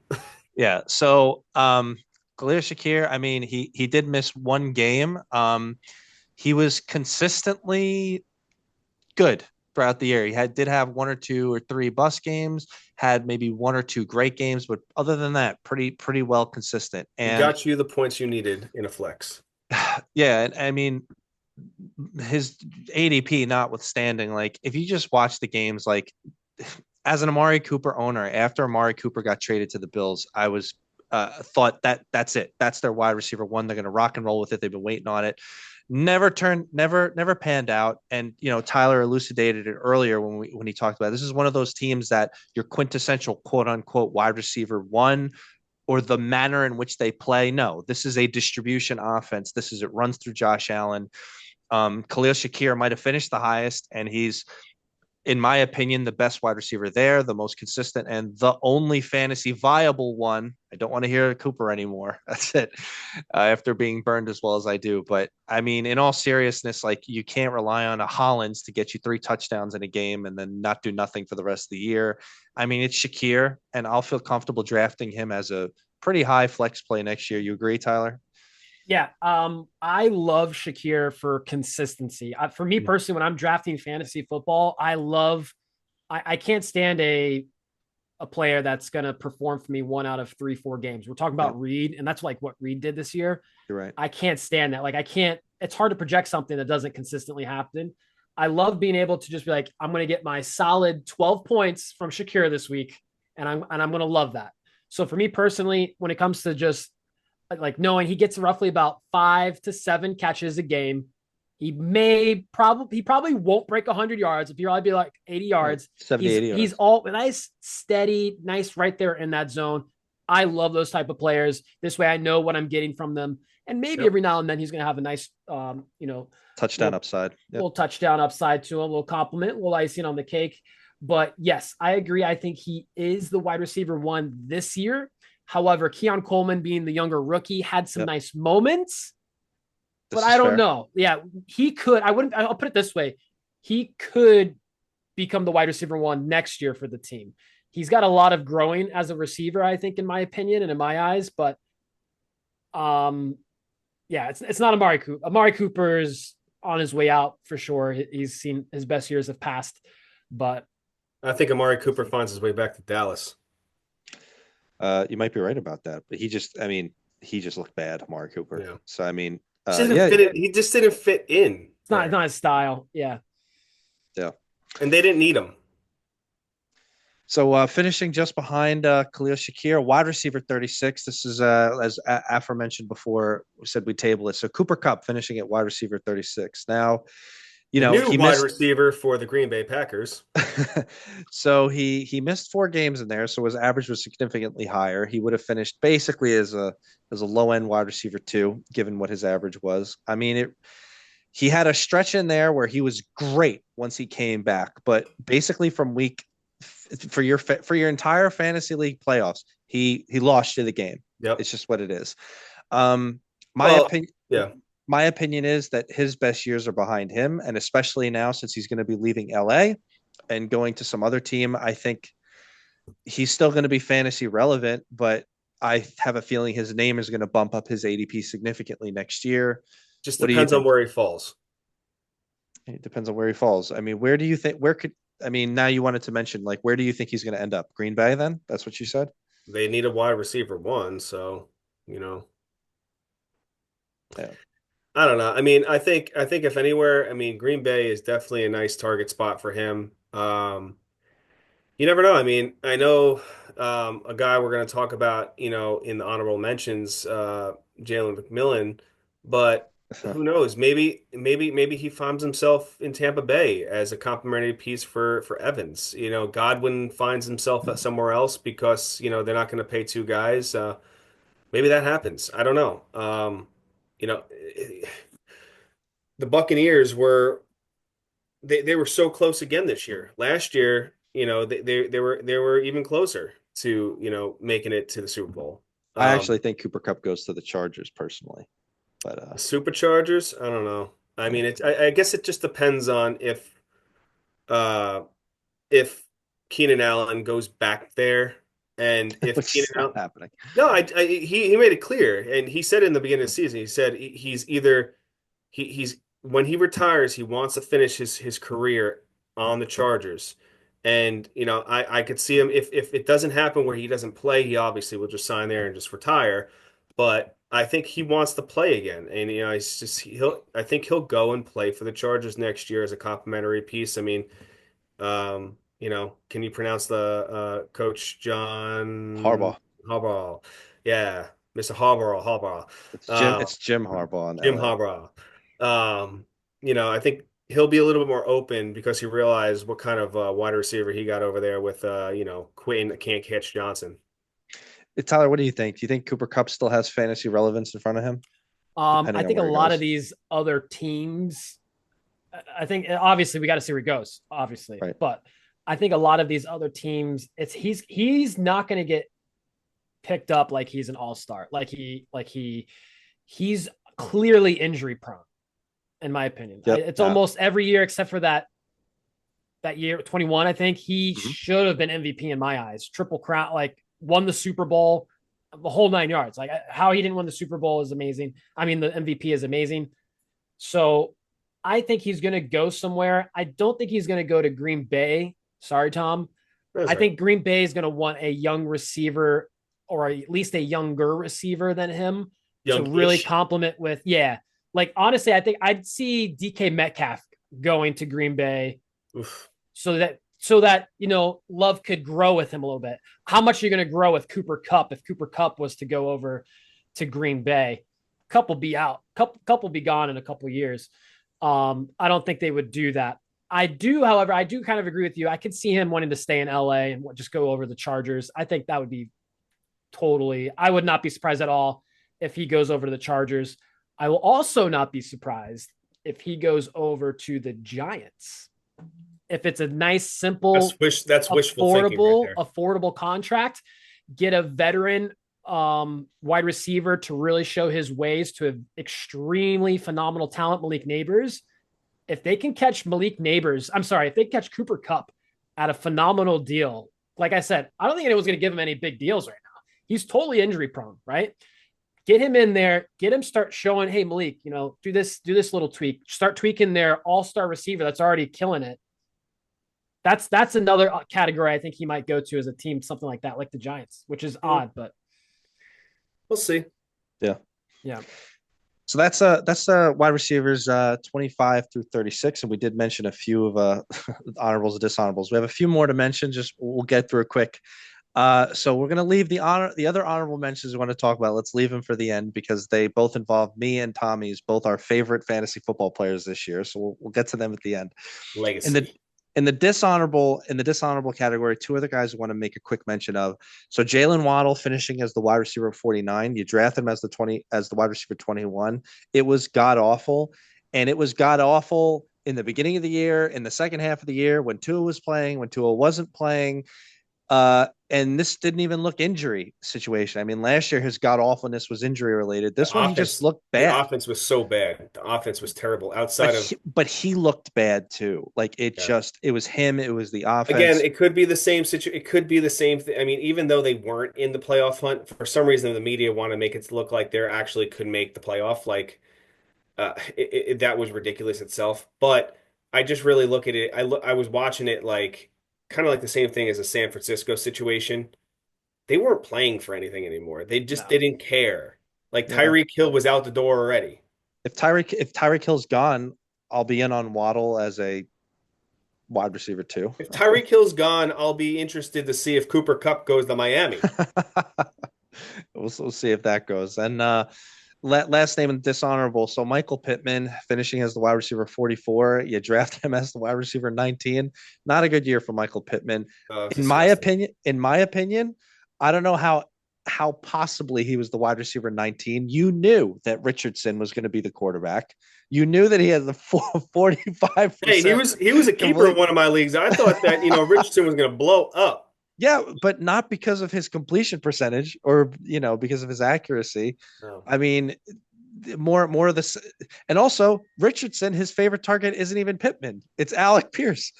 Yeah. So Khalil Shakir, I mean, he did miss 1 game. He was consistently good throughout the year. He did have 1 or 2 or 3 bust games, had maybe 1 or 2 great games, but other than that, pretty well consistent. And he got you the points you needed in a flex. Yeah, and I mean his ADP notwithstanding, like if you just watch the games, like as an Amari Cooper owner, after Amari Cooper got traded to the Bills, I was thought that that's it. That's their wide receiver one. They're going to rock and roll with it. They've been waiting on it. Never panned out. And Tyler elucidated it earlier when he talked about it. This is one of those teams that your quintessential quote unquote wide receiver one or the manner in which they play. No, this is a distribution offense. It runs through Josh Allen. Khalil Shakir might have finished the highest, and he's, in my opinion, the best wide receiver there, the most consistent, and the only fantasy viable one. I don't want to hear Cooper anymore. That's it. After being burned as well as I do. But I mean, in all seriousness, like you can't rely on a Hollins to get you 3 touchdowns in a game and then not do nothing for the rest of the year. I mean, it's Shakir, and I'll feel comfortable drafting him as a pretty high flex play next year. You agree, Tyler? Yeah, I love Shakir for consistency. For me personally, when I'm drafting fantasy football, I can't stand a player that's going to perform for me 1 out of 3, 4 games. We're talking Yeah, about Reed, and that's like what Reed did this year. you're right. I can't stand that. Like, I can't. It's hard to project something that doesn't consistently happen. I love being able to just be like, I'm going to get my solid 12 points from Shakir this week, and I'm going to love that. So for me personally, when it comes to just like knowing he gets roughly about 5 to 7 catches a game. He probably won't break 100 yards. If you're probably be like 80 yards, 70, 80 he's yards. all nice, steady, nice right there in that zone. I love those type of players. This way I know what I'm getting from them. And maybe Yep. every now and then he's going to have a nice, Touchdown little, upside. Yep. little touchdown upside to him, a little compliment, a little icing on the cake. But yes, I agree. I think he is the wide receiver one this year. However, Keon Coleman being the younger rookie had some Yep. nice moments, but This is I don't fair. know. Yeah, he could. I wouldn't. I'll put it this way: he could become the wide receiver one next year for the team. He's got a lot of growing as a receiver, I think, in my opinion and in my eyes. But yeah, it's not Amari Cooper. Amari Cooper's on his way out for sure. He's seen his best years have passed, but I think Amari Cooper finds his way back to Dallas. You might be right about that, but I mean, he just looked bad, Amari Cooper. Yeah. So I mean, Fit in. He just didn't fit in it's there, not his style. Yeah. yeah. and they didn't need him. So finishing just behind Khalil Shakir, wide receiver 36. This is as aforementioned before. We said we table it. So Cooper Kupp finishing at wide receiver 36. Now, The new he wide missed. receiver for the Green Bay Packers. So he missed 4 games in there, so his average was significantly higher. He would have finished basically as a low end wide receiver two, given what his average was. I mean, he had a stretch in there where he was great once he came back, but basically from week for your entire fantasy league playoffs, he lost you the game. Yep. It's just what it is. Um, my Well, opinion. yeah. My opinion is that his best years are behind him, and especially now since he's going to be leaving LA and going to some other team, I think he's still going to be fantasy relevant, but I have a feeling his name is going to bump up his ADP significantly next year. Just What do you depends on think? where he falls. It depends on where he falls. I mean, I mean, now you wanted to mention, like, where do you think he's going to end up? Green Bay, then? That's what you said? They need a wide receiver one, so you know. Yeah. I don't know. I mean, I think if anywhere, I mean, Green Bay is definitely a nice target spot for him. You never know. I mean, I know a guy we're going to talk about, in the honorable mentions, Jalen McMillan, but who knows? Maybe he finds himself in Tampa Bay as a complementary piece for Evans. Godwin finds himself somewhere else because they're not going to pay 2 guys. Maybe that happens. I don't know. You know, the Buccaneers they were so close again this year. Last year, they were even closer to making it to the Super Bowl. I actually think Cooper Cup goes to the Chargers personally, but Superchargers, I don't know. I mean, I guess it just depends on uh if Keenan Allen goes back there, and if which Keenan is not Allen. happening. No, he made it clear, and he said in the beginning of the season, he said he's either he's when he retires, he wants to finish his career on the Chargers. And I could see him if it doesn't happen where he doesn't play, he obviously will just sign there and just retire. but I think he wants to play again, and I think he'll go and play for the Chargers next year as a complimentary piece. I mean, can you pronounce the coach John Harbaugh. Harbaugh? Yeah, Mr. Harbaugh. It's Jim. Uh, It's Jim Harbaugh in Jim LA. Harbaugh. I think he'll be a little bit more open because he realized what kind of wide receiver he got over there with, Quinn can't catch Johnson. Tyler, what do you think? Do you think Cooper Kupp still has fantasy relevance in front of him? I Depending on think a where he lot goes. of these other teams, I think obviously we got to see where he goes, obviously, Right. but I think a lot of these other teams, he's not going to get picked up like he's an all-star, he's clearly injury prone, in my opinion. Yep. It's almost every year except for that year 21. I think he should have been MVP in my eyes. Triple crown, like won the Super Bowl, the whole 9 yards. Like how he didn't win the Super Bowl is amazing. I mean, the MVP is amazing. So I think he's going to go somewhere. I don't think he's going to go to Green Bay. Sorry, Tom. I think Green Bay is going to want a young receiver, or at least a younger receiver than him, to really complement with. Yeah. Like, honestly, I think I'd see DK Metcalf going to Green Bay. Oof. So that, Love could grow with him a little bit. How much are you going to grow with Cooper Kupp if Cooper Kupp was to go over to Green Bay? Couple be out, couple be gone in a couple of years. I don't think they would do that. However, I do kind of agree with you. I could see him wanting to stay in LA and just go over the Chargers. I think that would be I would not be surprised at all if he goes over to the Chargers. I will also not be surprised if he goes over to the Giants. If it's a nice, simple, that's affordable contract, get a veteran wide receiver to really show his ways to an extremely phenomenal talent, Malik Neighbors. If they can catch if they catch Cooper Kupp at a phenomenal deal, like I said, I don't think anyone's going to give him any big deals right now. He's totally injury prone, right? Get him in there, get him start showing, hey, Malik, do this little tweak, start tweaking their all-star receiver that's already killing it. That's another category I think he might go to as a team, something like that, like the Giants, which is odd, but we'll see. Yeah. Yeah. So that's wide receivers 25 through 36, and we did mention a few of honorables and dishonorables. We have a few more to mention. Just we'll get through it quick. So we're gonna leave the other honorable mentions we want to talk about. Let's leave them for the end because they both involve me and Tommy's, both our favorite fantasy football players this year. So we'll get to them at the end. Legacy. In the dishonorable category, two other guys I want to make a quick mention of. So Jalen Waddle finishing as the wide receiver 49. You drafted him as the wide receiver 21. It was god awful, and it was god awful in the beginning of the year, in the second half of the year when Tua was playing, when Tua wasn't playing. And this didn't even look injury situation. I mean, last year his god awfulness was injury related. This one he just looked bad. The offense was so bad. The offense was terrible but he looked bad too. Like it was him. It was the offense. Again, it could be the same situation. It could be the same thing. I mean, even though they weren't in the playoff hunt, for some reason the media want to make it look like they actually could make the playoff. Like that was ridiculous itself. But I just really look at it. I was watching it like kind of like the same thing as a San Francisco situation. They weren't playing for anything anymore. They just didn't care. Like Tyreek Hill was out the door already. If Tyreek Hill's gone, I'll be in on Waddle as a wide receiver too. If Tyreek Hill's gone, I'll be interested to see if Cooper Kupp goes to Miami. We'll see if that goes. And last name and dishonorable. So Michael Pittman finishing as the wide receiver 44. You draft him as the wide receiver 19. Not a good year for Michael Pittman. In my opinion, I don't know how possibly he was the wide receiver 19. You knew that Richardson was going to be the quarterback. You knew that he had the 45%. Hey, he was a keeper in one of my leagues. I thought that, Richardson was going to blow up. Yeah, but not because of his completion percentage or, because of his accuracy. No. I mean, more of this. And also Richardson, his favorite target isn't even Pittman. It's Alec Pierce.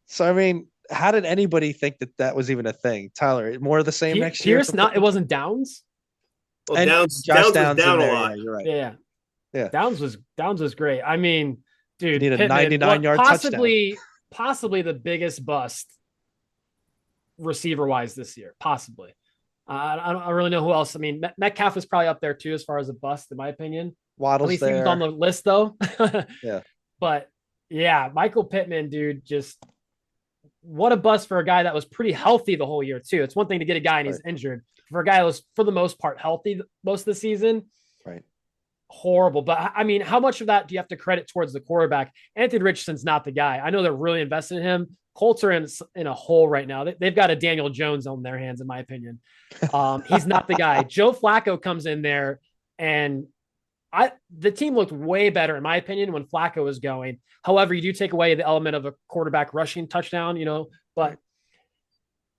So, I mean, how did anybody think that was even a thing? Tyler, more of the same next year? It wasn't Downs? Well, Downs was down a lot. Yeah, you're right. Yeah. Downs was great. I mean, dude, he needed a 99-yard touchdown. Possibly the biggest bust receiver-wise this year. Possibly. I don't really know who else. I mean, Metcalf is probably up there too as far as a bust, in my opinion. At Waddle's least he was on there. the list though. Yeah. But yeah, Michael Pittman, dude, just what a bust for a guy that was pretty healthy the whole year too. It's one thing to get a guy and he's Right. injured. For a guy that was for the most part healthy most of the season, Right. horrible. But I mean, how much of that do you have to credit towards the quarterback? Anthony Richardson's not the guy. I know they're really invested in him. Colts are in a hole right now. They've got a Daniel Jones on their hands, in my opinion. He's not the guy. Joe Flacco comes in there, and the team looked way better, in my opinion, when Flacco was going. However, you do take away the element of a quarterback rushing touchdown, but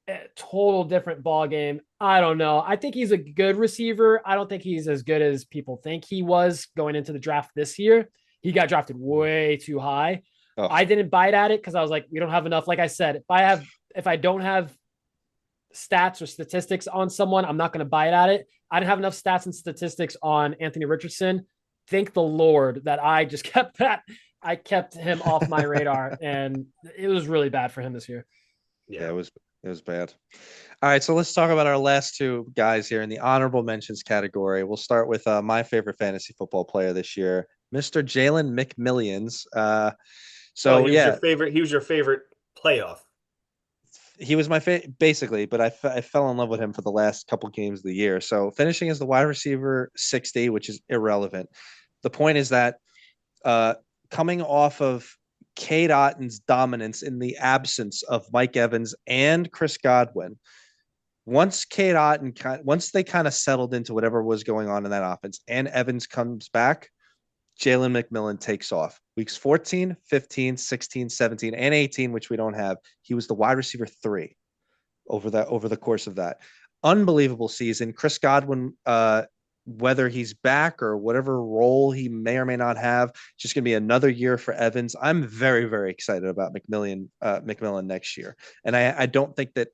a total different ball game. I don't know. I think he's a good receiver. I don't think he's as good as people think he was going into the draft this year. He got drafted way too high. Oh. I didn't bite at it because I was like, we don't have enough. Like I said, if I don't have stats or statistics on someone, I'm not going to bite at it. I didn't have enough stats and statistics on Anthony Richardson. Thank the Lord that I just kept that. I kept him off my radar, and it was really bad for him this year. Yeah, it was bad. All right, so let's talk about our last two guys here in the honorable mentions category. We'll start with my favorite fantasy football player this year, Mr. Jalen McMillions. He was your favorite. He was your favorite playoff. He was my favorite, basically, but I fell in love with him for the last couple games of the year. So finishing as the wide receiver 60, which is irrelevant. The point is that coming off of Cade Otton's dominance in the absence of Mike Evans and Chris Godwin, once they kind of settled into whatever was going on in that offense and Evans comes back, Jalen McMillan takes off. Weeks 14, 15, 16, 17, and 18, which we don't have. He was the wide receiver 3 over the course of that. Unbelievable season. Chris Godwin, whether he's back or whatever role he may or may not have, just going to be another year for Evans. I'm very, very excited about McMillan next year. And I don't think that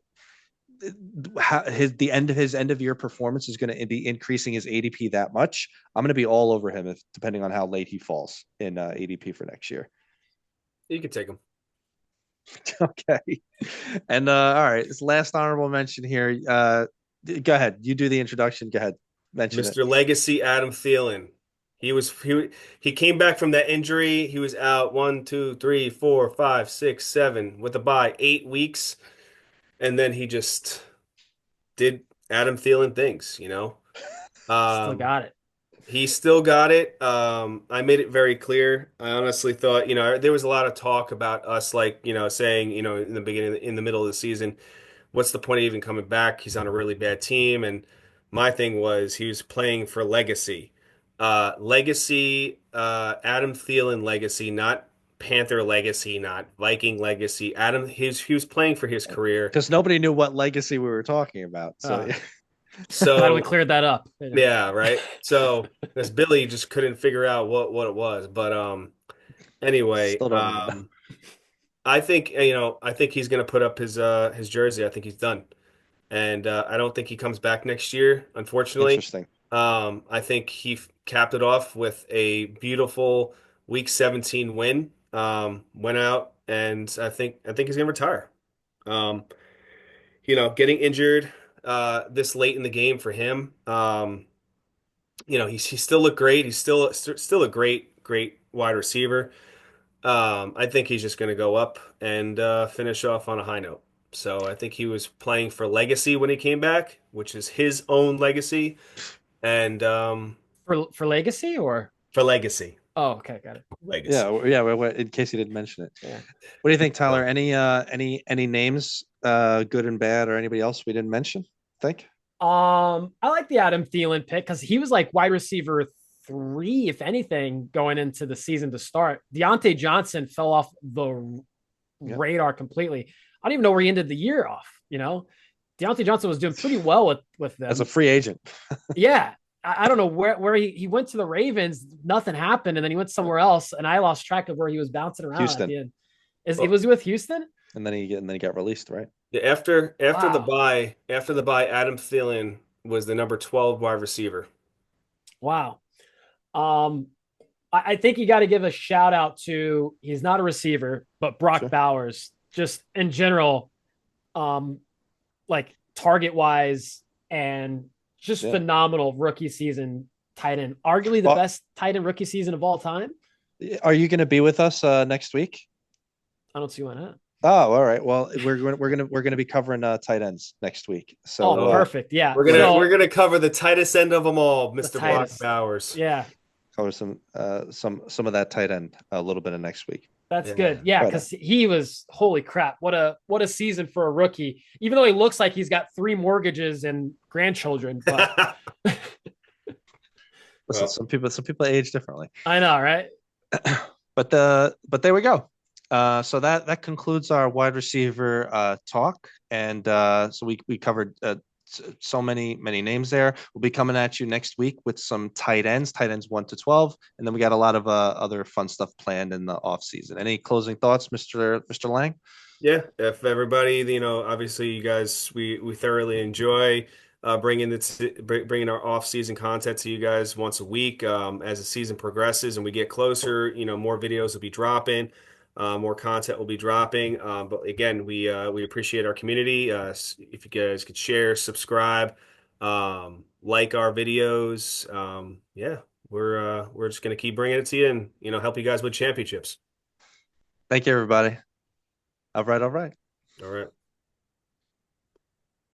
the end of year performance is going to be increasing his ADP that much. I'm going to be all over him depending on how late he falls in ADP for next year. You can take him. Okay. And all right, this last honorable mention here. Go ahead. You do the introduction. Go ahead. Mention Mr. Legacy Adam Thielen. He came back from that injury. He was out 1, 2, 3, 4, 5, 6, 7 with a bye, 8 weeks. And then he just did Adam Thielen things, Still got it. He still got it. I made it very clear. I honestly thought, there was a lot of talk about us, saying, in the beginning, in the middle of the season, what's the point of even coming back? He's on a really bad team. And my thing was he was playing for legacy. Legacy, Adam Thielen legacy, not Panther legacy, not Viking legacy. He was playing for his career because nobody knew what legacy we were talking about. So, glad we cleared that up. Yeah, right. So this Billy just couldn't figure out what it was. But anyway, I think he's gonna put up his jersey. I think he's done, and I don't think he comes back next year. Unfortunately, interesting. I think he capped it off with a beautiful Week 17 win. Went out, and I think he's gonna retire. Getting injured this late in the game for him. He still looked great. He's still a great wide receiver. I think he's just gonna go up and finish off on a high note. So I think he was playing for legacy when he came back, which is his own legacy. And for legacy or for legacy. Oh, okay, got it. Legacy. Yeah. In case you didn't mention it. Yeah. What do you think, Tyler? Any names, good and bad, or anybody else we didn't mention? Think. I like the Adam Thielen pick because he was like wide receiver 3, if anything, going into the season to start. Deontay Johnson fell off the radar completely. I don't even know where he ended the year off. Deontay Johnson was doing pretty well with them as a free agent. Yeah. I don't know where he went to the Ravens. Nothing happened. And then he went somewhere else. And I lost track of where he was bouncing around. Houston. At the end. Was he with Houston? And then he got released, right? Yeah, after the bye, Adam Thielen was the number 12 wide receiver. Wow. I think you got to give a shout out to, he's not a receiver, but Brock Bowers, just in general, like target wise and just Yeah. phenomenal rookie season tight end. Arguably the Well, best tight end rookie season of all time. are you going to be with us next week? I don't see why not. Oh, all right. Well, we're gonna be covering tight ends next week. So Oh, perfect. Yeah. We're gonna cover the tightest end of them all, Mr. Brock tightest. Bowers. Yeah. cover some of that tight end a little bit of next week. That's good. Yeah, because he was, holy crap, what a season for a rookie. Even though he looks like he's got 3 mortgages and grandchildren, but Listen, some people age differently. I know, right? But there we go. So that concludes our wide receiver talk, and so we covered so many names there. We'll be coming at you next week with some tight ends 1 to 12, and then we got a lot of other fun stuff planned in the off season. Any closing thoughts, Mr. Lang? Yeah, if everybody, obviously you guys, we thoroughly enjoy bringing our off-season content to you guys once a week. As the season progresses and we get closer, more videos will be dropping, more content will be dropping. But again, we appreciate our community. If you guys could share, subscribe, like our videos, yeah, we're just gonna keep bringing it to you and help you guys with championships. Thank you, everybody. All right. All right.